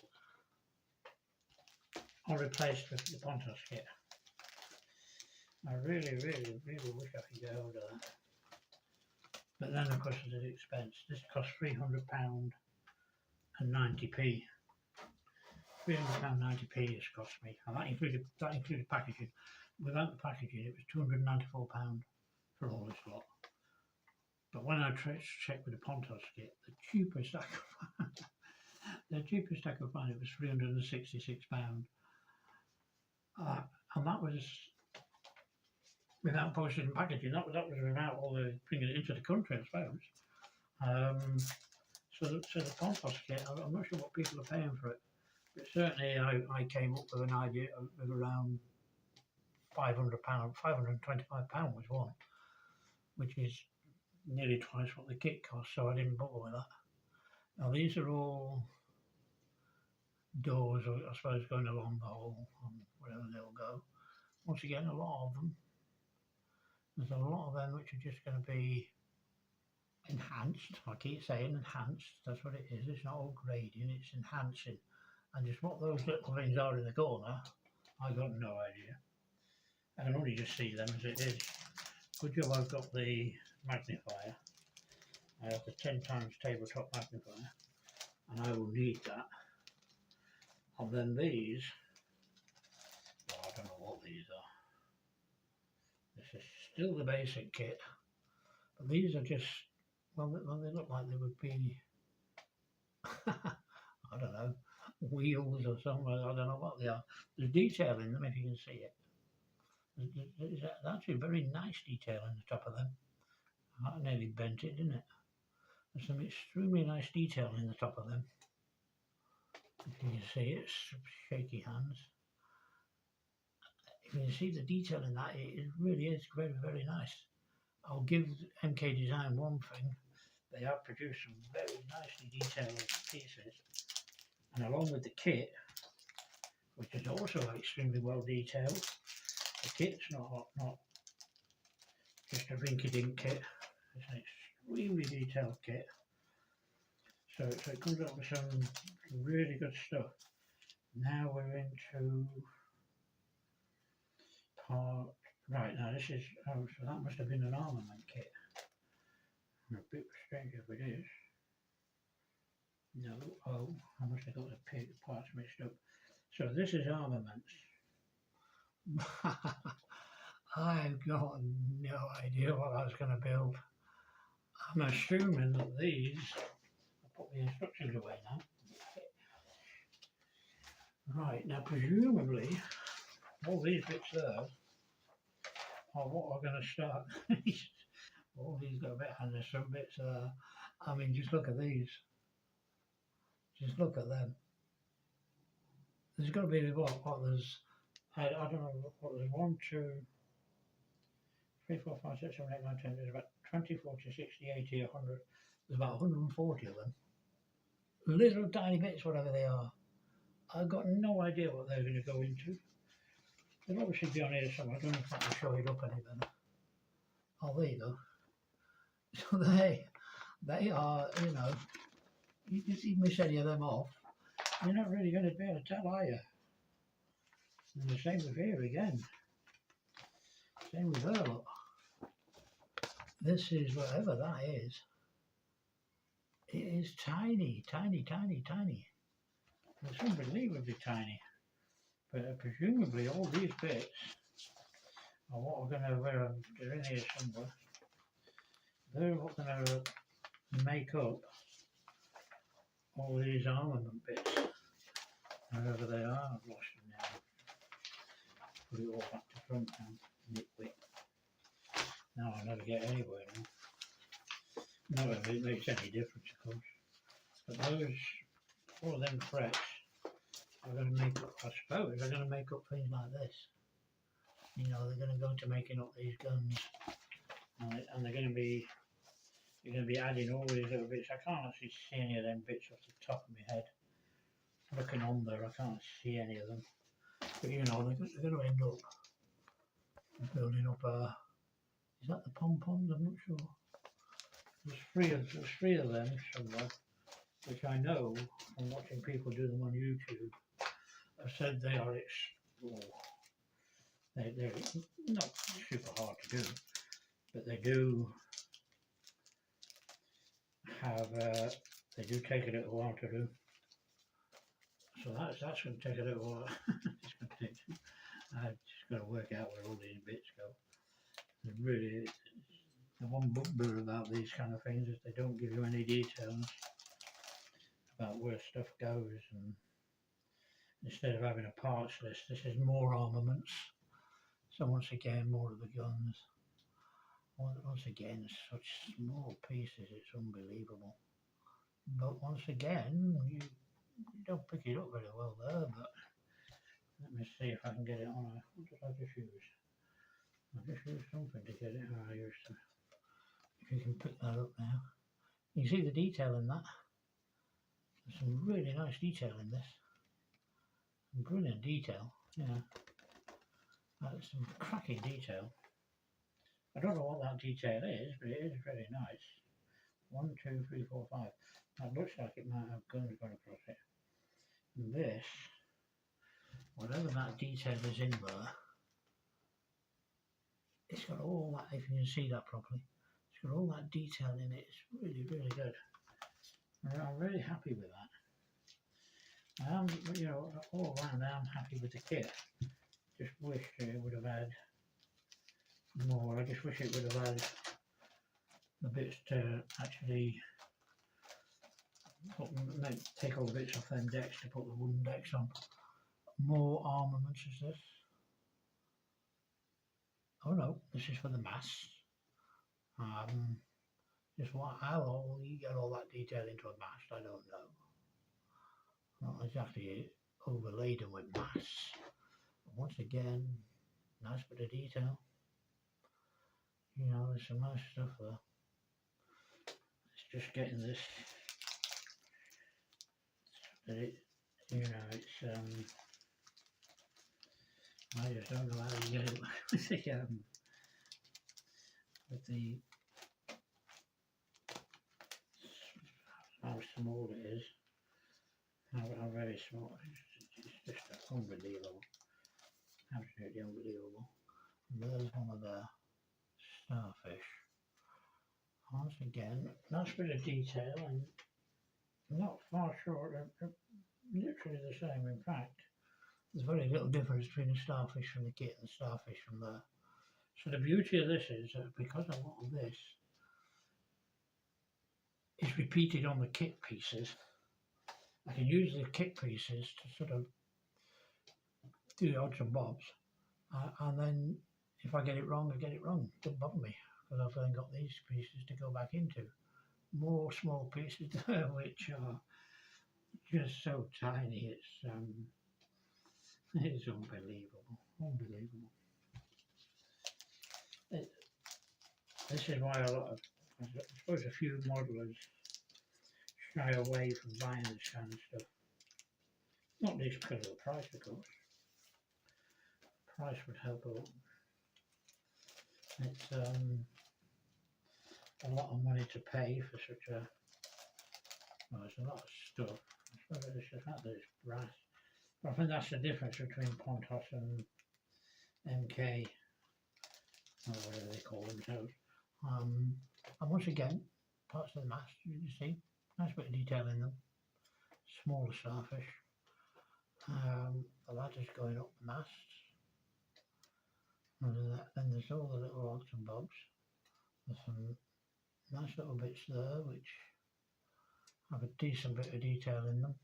are replaced with the Pontos kit. I really wish I could get hold of that. But then, of course, there's an expense. This cost £300 and 90p. £300.90 it's cost me, and that included packaging. Without the packaging, it was £294 for all this lot. But when I checked with the Pontos kit, the cheapest I could find, it was £366. And that was without postage and packaging. That was without all the bringing it into the country, I suppose. So the Pontos kit, I'm not sure what people are paying for it, but certainly I came up with an idea of around £500, £525 was one, which is nearly twice what the kit cost, so I didn't bother with that. Now these are all doors, I suppose, going along the hole, wherever they'll go. Once again, a lot of them. There's a lot of them which are just going to be enhanced. I keep saying enhanced, that's what it is. It's not upgrading, it's enhancing. And just what those little things are in the corner, I got no idea. I can only just see them as it is. Good job I've got the magnifier. I have the 10 times tabletop magnifier, and I will need that. And then these, well, I don't know what these are. This is still the basic kit, but these are just, well, they look like they would be, I don't know, wheels or something. I don't know what they are. There's detail in them if you can see it. There's actually very nice detail in the top of them. I nearly bent it, didn't it? There's some extremely nice detail in the top of them. If you can see it, shaky hands. If you can see the detail in that, it really is very nice. I'll give MK Design one thing. They have produced some very nicely detailed pieces. And along with the kit, which is also extremely well detailed, the kit's not just a rinky-dink kit. It's an extremely detailed kit. So it comes up with some really good stuff. Now we're into part, right, now this is, so that must have been an armament kit. I'm a bit strange if it is. No, I must have got the parts mixed up. So this is armaments. I've got no idea what I was going to build. I'm assuming that these, I'll put the instructions away now. Right, now presumably all these bits there are what are going to start. All these got a bit, and there's some bits there. I mean, just look at these. Just look at them. There's got to be what there's, I don't know what there's 1, 2, 3, 4, 5, 6, 7, 8, 9, 10, there's about 20, 40, 60, 80, 100, there's about 140 of them. Little tiny bits, whatever they are. I've got no idea what they're going to go into. They'll obviously be on here somewhere. I don't know if I can show it up any better. Oh, there you go. So they are, you know, you just even miss any of them off, you're not really going to be able to tell, are you? And the same with here again. Same with her, look. This is whatever that is. It is tiny, tiny, tiny, tiny. It's unbelievably tiny. But presumably all these bits are what we're going to, they're in here somewhere. They're what we're going to make up all these armament bits. Wherever they are, I've lost them now. Put it all back to front now, nitwit. Now I never get anywhere now. Not if it makes any difference, of course. But those, all of them frets are going to make up, I suppose, they're going to make up things like this. You know, they're going to go into making up these guns. And they're going to be, you're going to be adding all these little bits. I can't actually see any of them bits off the top of my head. Looking on there, I can't see any of them. But you know, they're going to end up building up a, is that the pom-poms? I'm not sure. There's three of them somewhere, which I know from watching people do them on YouTube. I've said they are, they're not super hard to do, but they do have, they do take a little while to do. So that's going to take a little while. It's going to take, I've just got to work out where all these bits go. And really, the one bugbear about these kind of things is they don't give you any details about where stuff goes, and instead of having a parts list, this is more armaments. So once again, more of the guns. Once again, such small pieces, it's unbelievable. But once again, you don't pick it up very well there, but let me see if I can get it on a, what did I just use? I just used something to get it. I used to, if you can pick that up now. You can see the detail in that. There's some really nice detail in this. Some brilliant detail, yeah. That's some cracking detail. I don't know what that detail is, but it is very nice. 1, 2, 3, 4, 5. That looks like it might have guns going across it. And this, whatever that detail is in there, it's got all that, if you can see that properly, it's got all that detail in it. It's really, really good. I'm really happy with that. I am, you know, all around I am happy with the kit. Just wish it would have had more. I just wish it would have had the bits to actually take all the bits off them decks to put the wooden decks on. More armaments is this. Oh no, this is for the masts. Just how you get all that detail into a mast, I don't know. Not exactly overlaid them with masts. But once again, nice bit of detail. You know, there's some nice stuff there. It's just getting this. That it, you know, it's I just don't know how you get it with the how small it is, how very small. It's just unbelievable, absolutely unbelievable. And there's one of the starfish. Once again, nice bit of detail and not far short of literally the same. In fact, there's very little difference between the starfish from the kit and the starfish from there. So the beauty of this is that because a lot of this is repeated on the kit pieces, I can use the kit pieces to sort of do the odds and bobs, and then if I get it wrong, I get it wrong. Don't bother me, because I've then got these pieces to go back into. More small pieces there, which are just so tiny. It's unbelievable, unbelievable. This is why a lot of, I suppose, a few modelers shy away from buying this kind of stuff. Not least because of the price, of course. Price would help a lot. It's a lot of money to pay for such a, well, it's a lot of stuff. I suppose it's the fact that it's brass. But I think that's the difference between Pontos and MK, or whatever they call themselves. And once again, parts of the mast, you can see, nice bit of detail in them. Smaller starfish. The ladders going up the masts. And then there's all the little odds and bobs. There's some nice little bits there which have a decent bit of detail in them.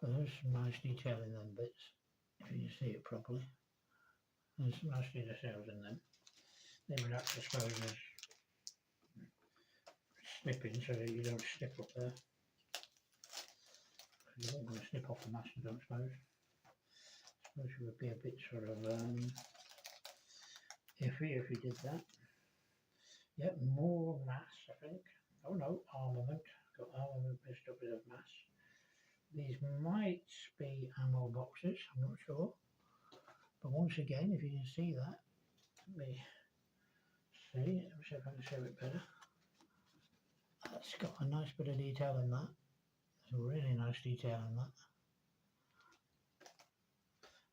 But there's some nice detail in them bits, if you can see it properly. There's some nice details in them. they would act, I suppose, as snipping so that you don't snip up there. You won't want to snip off the mast, I don't suppose. I suppose it would be a bit sort of iffy if you did that. Yep, more mass, I think. Oh no, armament. Got armament mixed up with mass. These might be ammo boxes, I'm not sure. But once again, if you can see that, let me see if I can show it better. That's got a nice bit of detail in that. There's a really nice detail in that.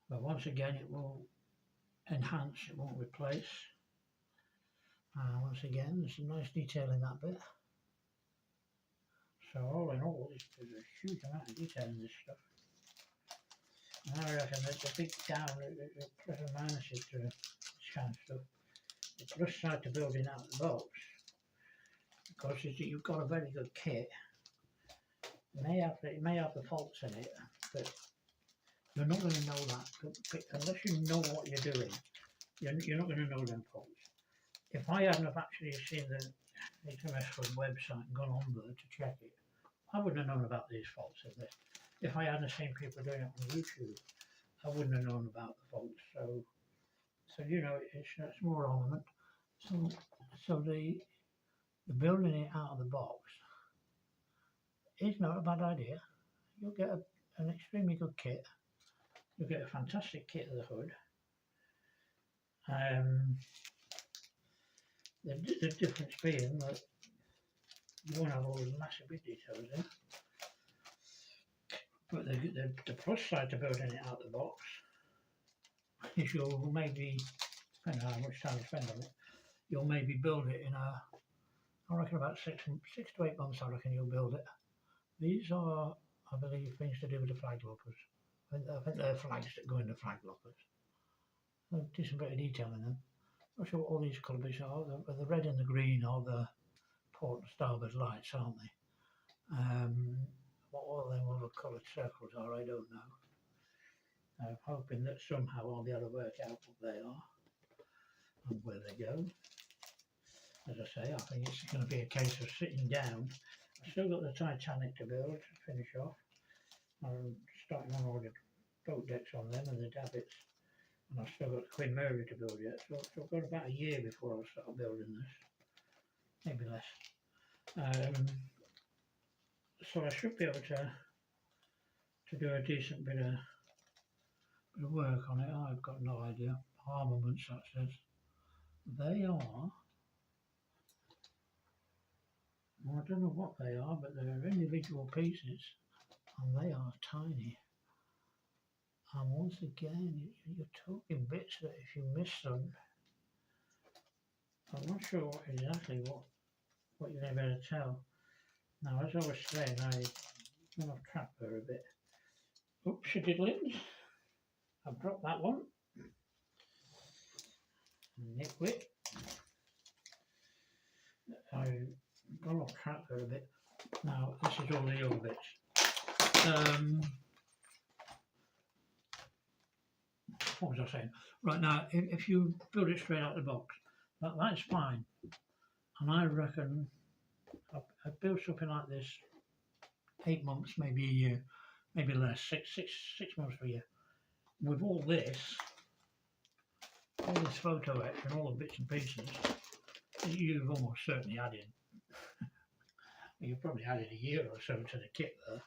But once again, it will enhance, it won't replace. Once again, there's some nice detail in that bit. So all in all, there's a huge amount of detail in this stuff. And I reckon that the big down, the plus and minuses to this kind of stuff. The plus side to building out the box, of course, is that you've got a very good kit. It may have the faults in it, but you're not going to know that unless you know what you're doing. You're not going to know them faults. If I hadn't have actually seen the HMS Hood website and gone on there to check it, I wouldn't have known about these faults of this. If I hadn't seen people doing it on YouTube, I wouldn't have known about the faults. So you know, it's more armament. So the building it out of the box is not a bad idea. You'll get an extremely good kit. You'll get a fantastic kit of the hood. The difference being that you won't have all the massive big details in. But the plus side to building it out of the box is you'll maybe, depending on how much time you spend on it, you'll maybe build it in I reckon about 6 to 8 months, I reckon you'll build it. These are, I believe, things to do with the flag lockers. I think they're flags that go in the flag lockers. There's a decent bit of detail in them. I'm not sure what all these colour bits are. The red and the green are the port and starboard lights, aren't they? What all them other coloured circles are, I don't know. I'm hoping that somehow I'll be able to work out what they are and where they go. As I say, I think it's going to be a case of sitting down. I've still got the Titanic to build, to finish off. I'm starting on all the boat decks on them and the davits. And I've still got the Queen Mary to build yet. So I've got about a year before I'll start building this. Maybe less. So I should be able to do a decent bit of work on it. I've got no idea. Armaments, that says. They are, well, I don't know what they are, but they're individual pieces and they are tiny. And once again, you're talking bits that if you miss them, I'm not sure exactly what you're going to be able to tell. Now, as I was saying, I've gone off track there a bit. Oops, diddlings. I've dropped that one. Nitwit. I've gone off track there a bit. Now, this is all the other bits. What was I saying? Right, now, if you build it straight out of the box, that's fine. And I reckon I've built something like this 8 months, maybe a year, maybe less, six months to a year. With all this photo etch and all the bits and pieces, you've almost certainly added, you've probably added a year or so to the kit there.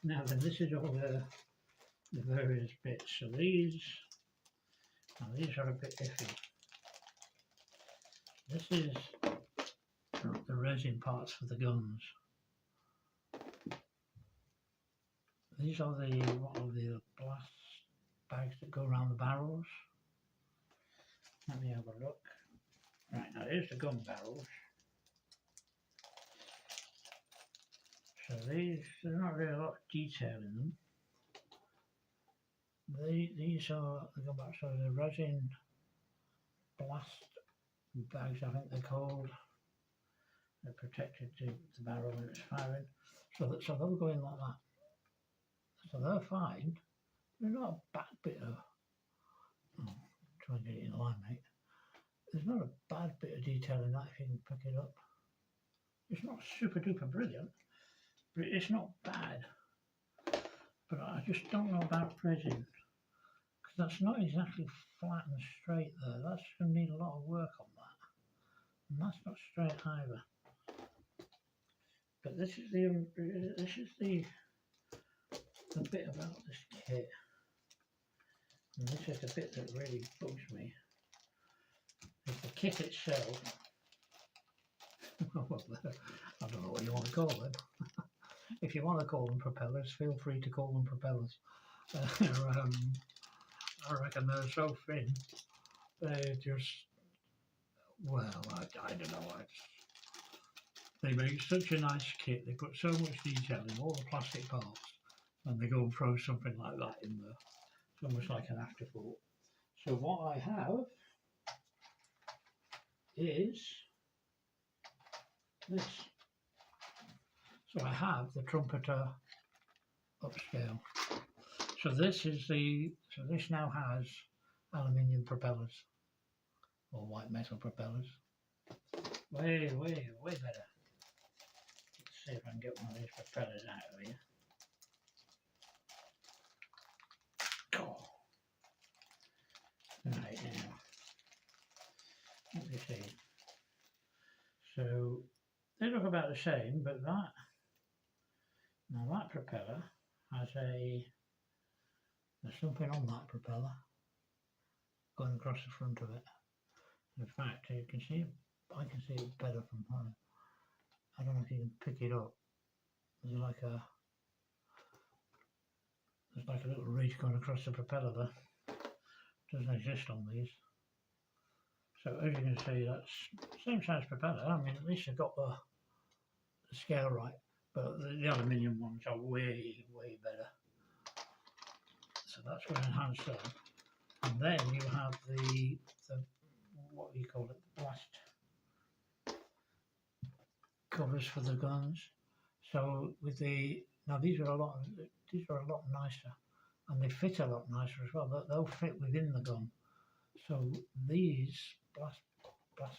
Now then, this is all the various bits. So these are a bit iffy. This is the resin parts for the guns. These are the blast bags that go around the barrels. Let me have a look. Right, now here's the gun barrels. So there's not really a lot of detail in them. These are the gun barrels, so the resin blast bags, I think they're called. They're protected to the barrel when it's firing. So they'll go in like that. So they're fine. They're not a bad bit of. Oh, try and get it in line, mate. there's not a bad bit of detail in that if you can pick it up. It's not super duper brilliant, but it's not bad. But I just don't know about resin, because that's not exactly flat and straight there. That's going to need a lot of work on that, and that's not straight either. But this is the bit about this kit, and this is the bit that really bugs me. Is the kit itself. Well, I don't know what you want to call them. If you want to call them propellers, feel free to call them propellers. I reckon they're so thin, they're just, well, I don't know. They make such a nice kit. They put so much detail in all the plastic parts, and they go and throw something like that in there. It's almost like an afterthought. So what I have is this. So I have the Trumpeter upscale. So this now has aluminium propellers, or white metal propellers. Way better. Let's see if I can get one of these propellers out of here. Oh. Right now, let me see. So they look about the same, but that propeller has there's something on that propeller going across the front of it. In fact, you can see it, I can see it better from here. I don't know if you can pick it up. There's like a little ridge going across the propeller there. Doesn't exist on these. So as you can see, that's the same size propeller. I mean, at least you've got the scale right, but the aluminium ones are way better. So that's going to enhance that. And then you have the what do you call it, the blast covers for the guns. So with now these are a lot nicer, and they fit a lot nicer as well. They'll fit within the gun. So these blast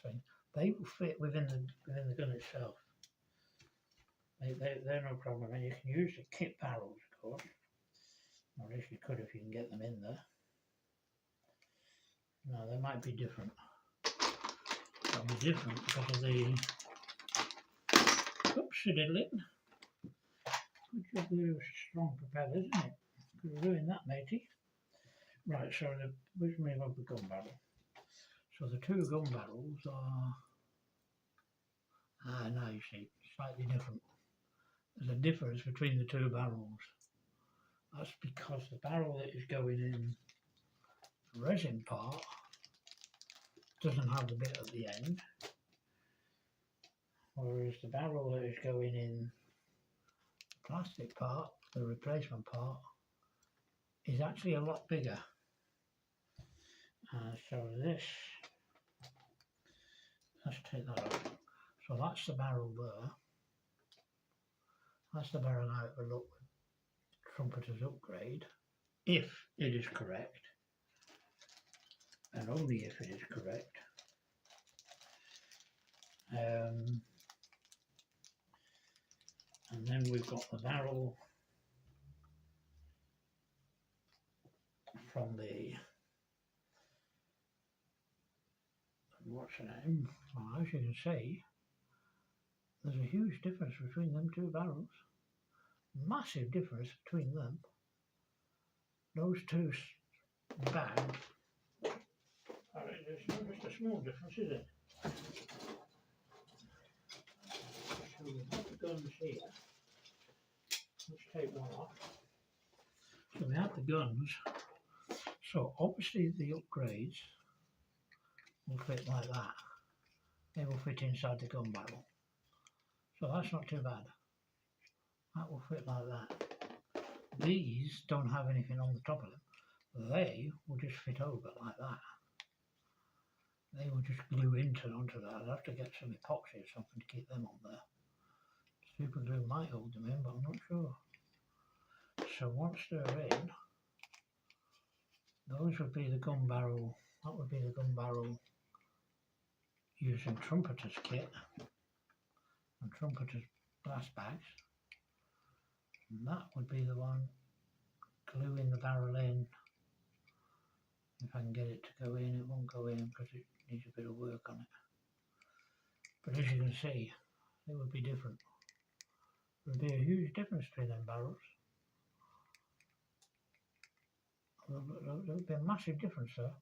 things, they will fit within the gun itself. They're no problem, and you can use the kit barrels, of course. Or at least you could if you can get them in there. Now they might be different. They'll be different because of the oopsie-diddly. Good job with a strong propeller, isn't it? Could have ruined that, matey. Right, so which may have the gun barrel. So the two gun barrels are now you see, slightly different. There's a difference between the two barrels. That's because the barrel that is going in the resin part doesn't have the bit at the end, whereas the barrel that is going in the plastic part, the replacement part, is actually a lot bigger. So this, let's take that off. So that's the barrel there. That's the barrel out of the Trumpeter's upgrade, if it is correct, and only if it is correct. And then we've got the barrel from the, what's the name? Well, as you can see, there's a huge difference between them two barrels. Massive difference between them. Those two bags. It's not just a small difference, is it? So we have the guns here. Let's take one off. So we have the guns. So obviously the upgrades will fit like that. They will fit inside the gun barrel. So that's not too bad. That will fit like that. These don't have anything on the top of them. They will just fit over like that. They will just glue onto that. I'd have to get some epoxy or something to keep them on there. Super glue might hold them in, but I'm not sure. So once they're in, those would be the gun barrel. That would be the gun barrel using Trumpeter's kit and Trumpeter's blast bags, and that would be the one gluing the barrel in. If I can get it to go in, it won't go in because it needs a bit of work on it. But as you can see, it would be different. There would be a huge difference between them barrels. There would be a massive difference there.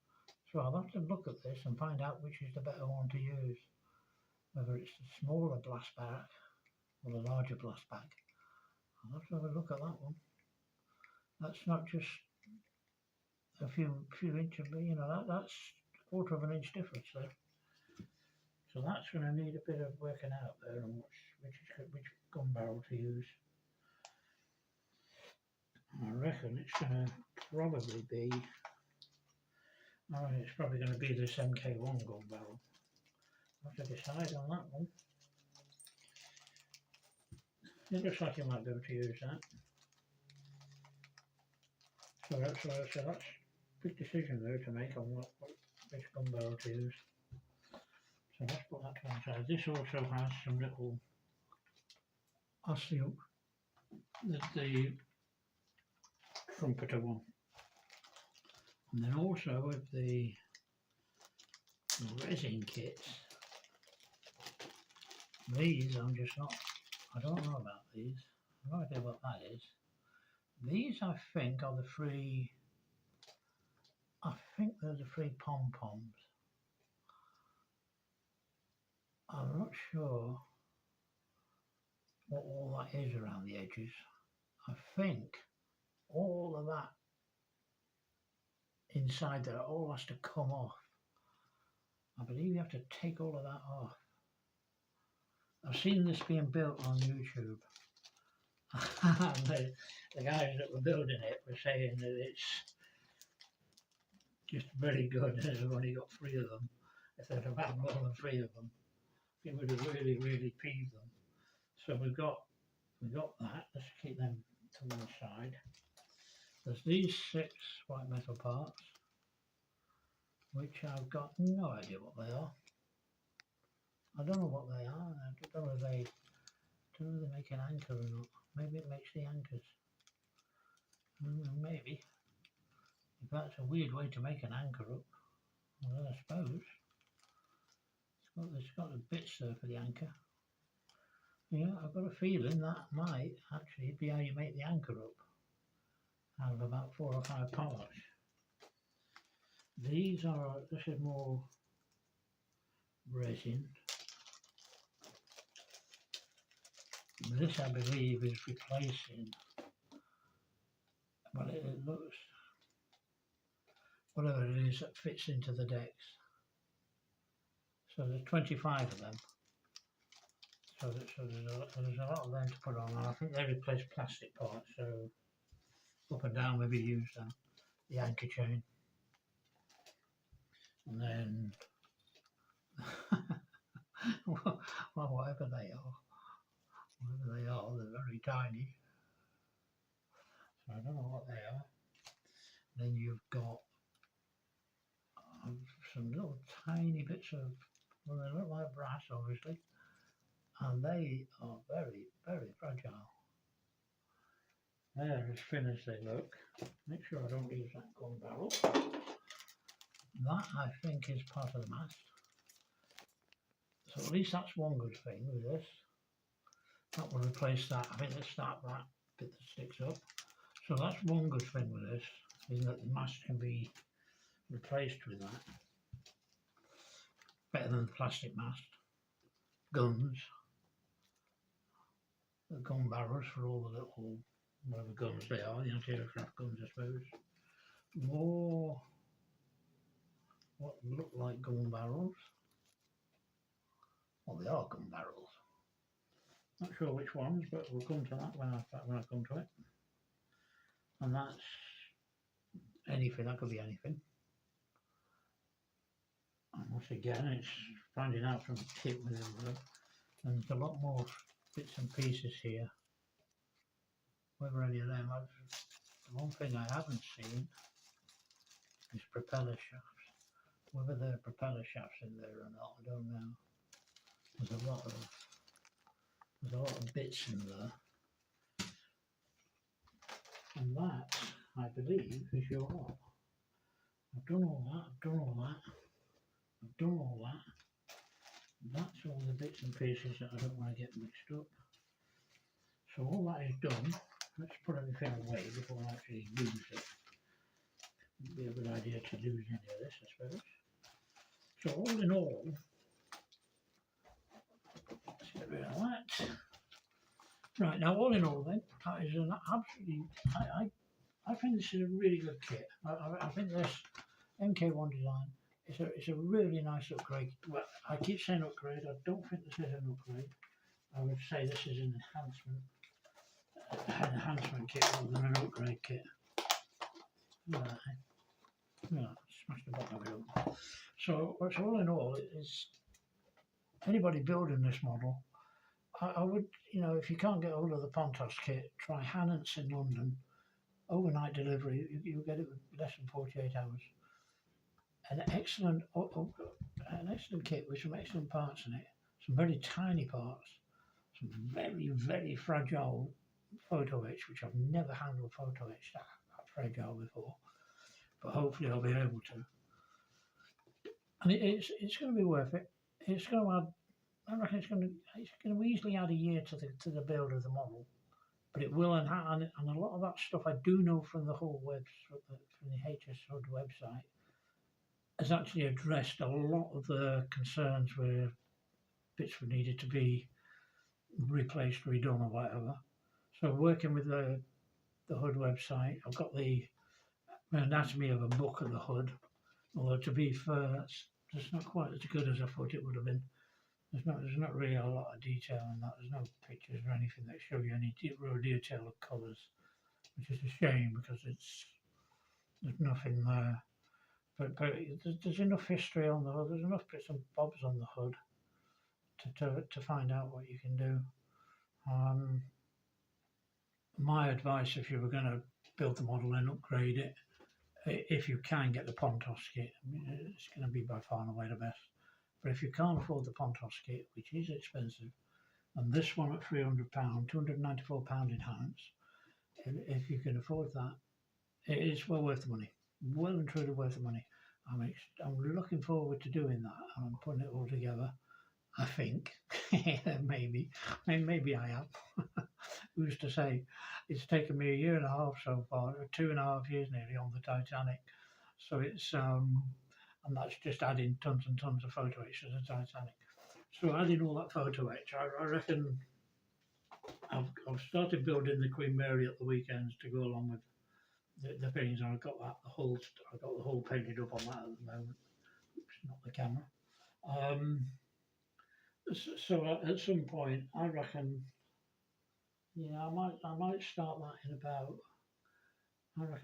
So I'll have to look at this and find out which is the better one to use. Whether it's the smaller blast bag or the larger blast bag. I'll have to have a look at that one. That's not just a few inches, but you know, that's a quarter of an inch difference there. So that's going to need a bit of working out there on which gun barrel to use. I reckon it's going to probably be, it's probably going to be this MK1 gun barrel. I'll have to decide on that one. It looks like you might be able to use that. So that's a big decision there to make on which gun barrel to use. So let's put that to one side. This also has some little osteo, the Trumpeter one. And then also with the resin kits, these I don't know about these. I have no idea what that is. These I think are the free, they're the free pom-poms. I'm not sure what all that is around the edges. I think all of that inside there all has to come off. I believe you have to take all of that off. I've seen this being built on YouTube. And the guys that were building it were saying that it's just very good and they've only got 3 of them. If they'd have had more than 3 of them, it would have really, really peeved them. So we've got that. Let's keep them to one side. There's these 6 white metal parts, which I've got no idea what they are. I don't know what they are. I don't know if they make an anchor or not. Maybe it makes the anchors. Maybe. If that's a weird way to make an anchor up, well, I suppose. It's got the bits there for the anchor. Yeah, I've got a feeling that might actually be how you make the anchor up, out of about 4 or 5 parts. This is more resin. This, I believe, is replacing, well, it looks, whatever it is that fits into the decks. So there's 25 of them. So there's a lot of them to put on. And I think they replace plastic parts, so up and down maybe use the anchor chain. And then, well, whatever they are, they're very tiny. So I don't know what they are. Then you've got some little tiny bits of, well, they look like brass, obviously, and they are very, very fragile. They're as thin as they look. Make sure I don't use that gun barrel. That, I think, is part of the mast. So at least that's one good thing with this. That will replace that. I think let's start that bit that sticks up. So that's one good thing with this, is that the mast can be replaced with that. Better than the plastic mast. Guns. The gun barrels for all the little, whatever guns they are, the anti-aircraft guns, I suppose. More what look like gun barrels. Well, they are gun barrels. Not sure which ones, but we'll come to that when I come to it. And that's anything, that could be anything. And once again, it's finding out from the kit with them. And there's a lot more bits and pieces here. Whether any of them, the one thing I haven't seen is propeller shafts. Whether there are propeller shafts in there or not, I don't know. There's a lot of bits in there. And that, I believe, is your lot. I've done all that, I've done all that, I've done all that. That's all the bits and pieces that I don't want to get mixed up. So all that is done. Let's put everything away before I actually use it. It'd be a good idea to lose any of this, I suppose. So all in all, let's get rid of that. Right, now all in all then, that is an absolutely, I think this is a really good kit. I think this MK1 design it's a really nice upgrade. Well, I keep saying upgrade, I don't think this is an upgrade. I would say this is an enhancement kit rather than an upgrade kit. Look at that, look at that, smashed the bottom of it up. So all in all, is anybody building this model, I would, you know, if you can't get hold of the Pontos kit, try Hannants in London. Overnight delivery, you get it with less than 48 hours. An excellent kit with some excellent parts in it. Some very tiny parts. Some very, very fragile photo etch, which I've never handled photo etch that fragile before. But hopefully I'll be able to. And it's going to be worth it. It's going to add. I reckon it's going to easily add a year to the build of the model. But it will, and a lot of that stuff I do know from the whole from the HMS Hood website, has actually addressed a lot of the concerns where bits were needed to be replaced, redone, or whatever. So working with the Hood website, I've got the anatomy of a book of the Hood. Although to be fair, it's not quite as good as I thought it would have been. There's not really a lot of detail in that. There's no pictures or anything that show you any real detail of colours, which is a shame because there's nothing there. But there's enough history on the Hood. There's enough bits and bobs on the Hood to find out what you can do. My advice, if you were going to build the model and upgrade it, if you can get the Pontos kit, it's going to be by far and away the best. But if you can't afford the Pontos kit, which is expensive, and this one at £300, £294 in hands, if you can afford that, it is well worth the money. Well and truly worth the money. I'm looking forward to doing that. I'm putting it all together. I think maybe I am. Who's to say? It's taken me a year and a half so far, 2.5 years nearly on the Titanic. So it's and that's just adding tons and tons of photo etch to the Titanic. So adding all that photo etch, I reckon I've started building the Queen Mary at the weekends to go along with the things. I've got the whole painted up on that at the moment. Oops, not the camera. So at some point, I reckon, yeah, I might start that in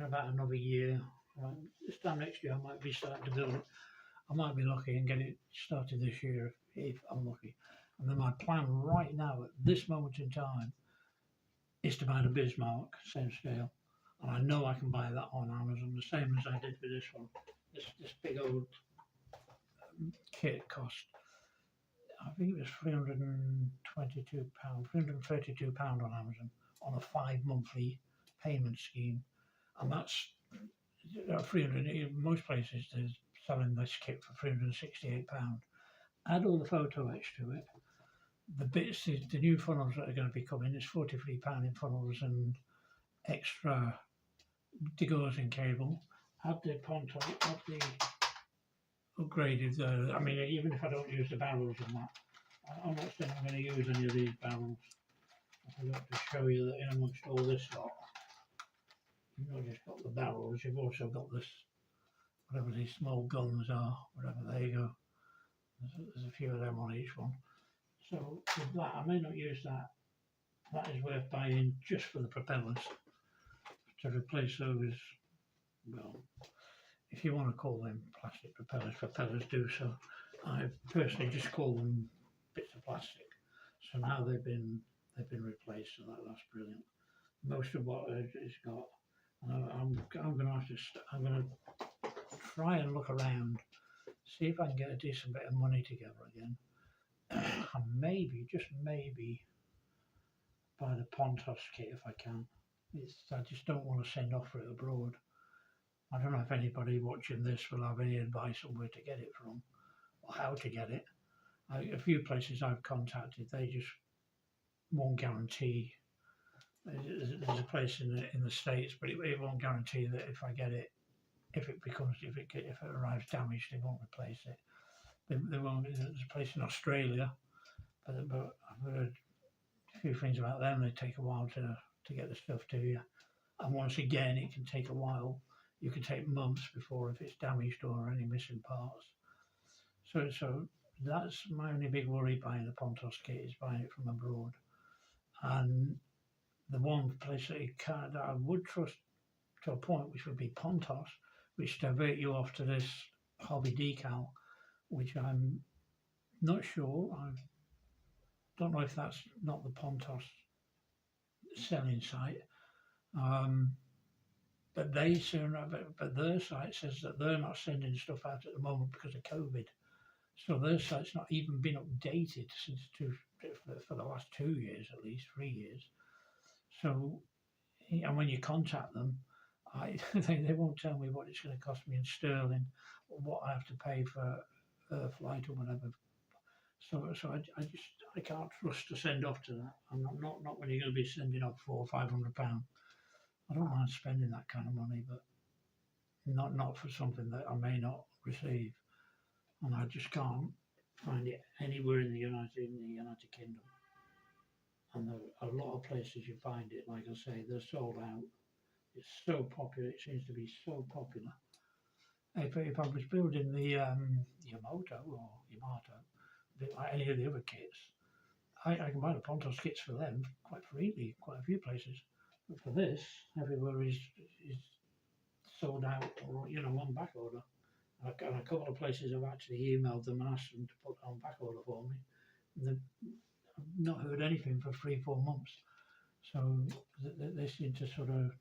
about another year. Right? This time next year, I might be starting to build it. I might be lucky and get it started this year if I'm lucky. And then my plan right now, at this moment in time, is to buy the Bismarck, same scale. And I know I can buy that on Amazon, the same as I did with this one. This big old kit cost, I think it was £322, £332 on Amazon on a 5 monthly payment scheme. And that's 300. Most places they're selling this kit for £368. Add all the photo etch to it. The bits, the new funnels that are going to be coming, is £43 in funnels and extra degaussing cable. Add the ponto, add the upgraded. I mean, even if I don't use the barrels on that, I'm not saying I'm going to use any of these barrels. I forgot to show you that in amongst all this lot, you've not just got the barrels, you've also got this, whatever these small guns are, whatever, there you go. There's a few of them on each one. So with that, I may not use that. That is worth buying just for the propellers, to replace those, well, if you want to call them plastic propellers do so. I personally just call them bits of plastic. So now they've been replaced, so that's brilliant. Most of what it's got, I'm going to try and look around see if I can get a decent bit of money together again, and maybe, just maybe, buy the Pontos kit if I can. I just don't want to send off for it abroad. I don't know if anybody watching this will have any advice on where to get it from or how to get it. A few places I've contacted, they just won't guarantee. There's a place in the States, but it won't guarantee that if I get it, if it arrives damaged, they won't replace it. They won't. There's a place in Australia, but I've heard a few things about them. They take a while to get the stuff to you, and once again, it can take a while. You can take months before if it's damaged or any missing parts. So that's my only big worry buying the Pontos kit, is buying it from abroad. And the one place that I would trust to a point, which would be Pontos, which divert you off to this hobby decal, which I'm not sure. I don't know if that's not the Pontos selling site. But their site says that they're not sending stuff out at the moment because of COVID. So their site's not even been updated for the last 2 years, at least 3 years. So, and when you contact them, they won't tell me what it's going to cost me in sterling, or what I have to pay for a flight or whatever. So I can't trust to send off to that. I'm not when you're going to be sending off £400 or £500. I don't mind spending that kind of money, but not for something that I may not receive, and I just can't find it anywhere in the United Kingdom. And there are a lot of places you find it. Like I say, they're sold out. It's so popular. It seems to be so popular. If I was building the Yamato, a bit like any of the other kits, I can buy the Pontos kits for them quite freely, quite a few places. But for this, everywhere is sold out, or on back order. And a couple of places I've actually emailed them and asked them to put on back order for me. And I've not heard anything for 3-4 months. So they seem to sort of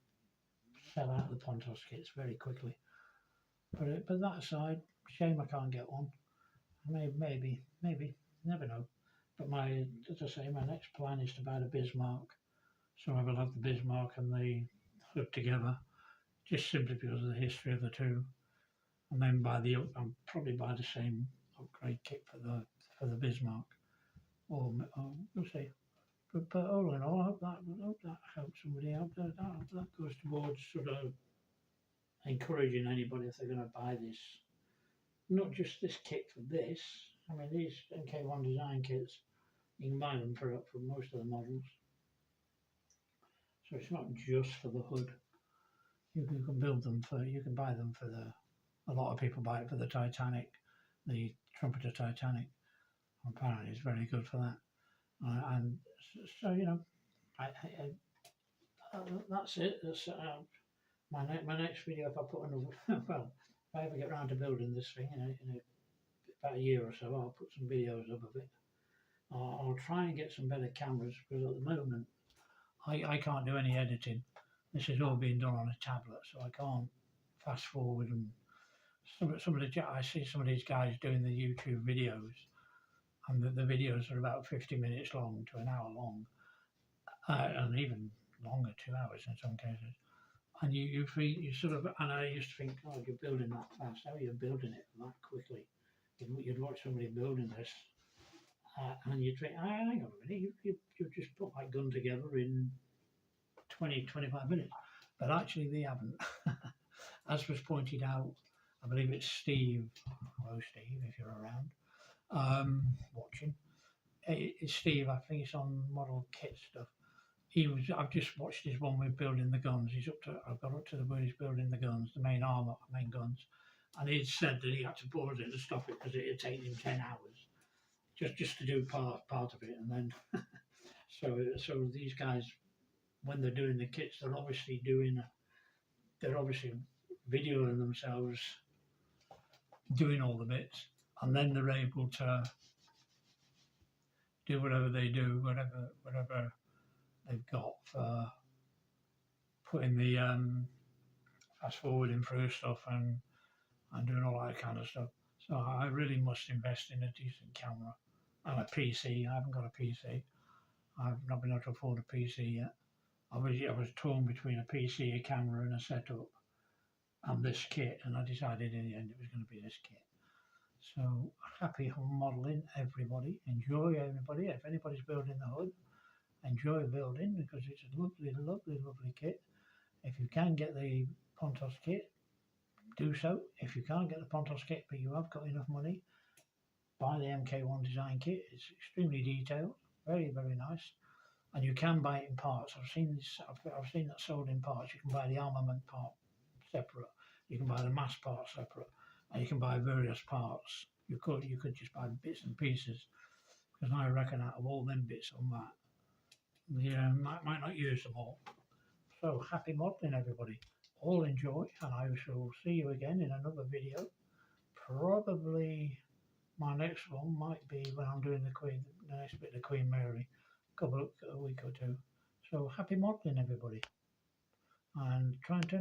sell out the Pontos kits very quickly. But that aside, shame I can't get one. Maybe, never know. But as I say, my next plan is to buy the Bismarck. So I will have the Bismarck and the Hood together, just simply because of the history of the two. And then I'll probably buy the same upgrade kit for the Bismarck, or we'll see. But all in all, I hope that helps somebody out. That goes towards sort of encouraging anybody, if they're going to buy this, not just this kit for this. I mean, these MK1 design kits, you can buy them for most of the models. So it's not just for the Hood. You can build them you can buy them for a lot of people buy it for the Titanic, the Trumpeter Titanic. Apparently it's very good for that. And so, that's it. That's my next video. If I put another, well, if I ever get around to building this thing in about a year or so, I'll put some videos up of it. I'll try and get some better cameras, because at the moment I can't do any editing. This is all being done on a tablet, so I can't fast forward. And I see some of these guys doing the YouTube videos, and the videos are about 50 minutes long to an hour long, and even longer, 2 hours in some cases. And you sort of, and I used to think, oh, you're building that fast. How are you building it that quickly? You'd watch somebody building this, and you'd think, hang on a minute, you just put that gun together in 20-25 minutes. But actually they haven't. As was pointed out, I believe it's Steve. Hello Steve, if you're around watching. It's Steve, I think it's on Model Kit stuff. I've just watched his one with building the guns. I've got up to the where he's building the guns, the main armour, main guns. And he'd said that he had to pause it to stop it because it had taken him 10 hours just to do part of it. And then so these guys, when they're doing the kits, they're obviously videoing themselves doing all the bits, and then they're able to do whatever they do, whatever they've got for putting the fast forwarding through stuff and doing all that kind of stuff. So I really must invest in a decent camera and a PC. I haven't got a PC. I've not been able to afford a PC yet. I was torn between a PC, a camera, and a setup, and this kit, and I decided in the end it was going to be this kit. So happy modelling, everybody. Enjoy, everybody. If anybody's building the hood, enjoy building, because it's a lovely, lovely, lovely kit. If you can get the Pontos kit, do so. If you can't get the Pontos kit but you have got enough money, buy the MK1 design kit. It's extremely detailed, very, very nice, and you can buy it in parts. I've seen this. I've seen that sold in parts. You can buy the armament part separate. You can buy the mass part separate, and you can buy various parts. You could just buy bits and pieces, because I reckon out of all them bits on that, you might not use them all. So happy modelling, everybody. All enjoy, and I shall see you again in another video. Probably my next one might be when I'm doing the next bit of Queen Mary, a week or two. So happy modelling, everybody, and try and turn the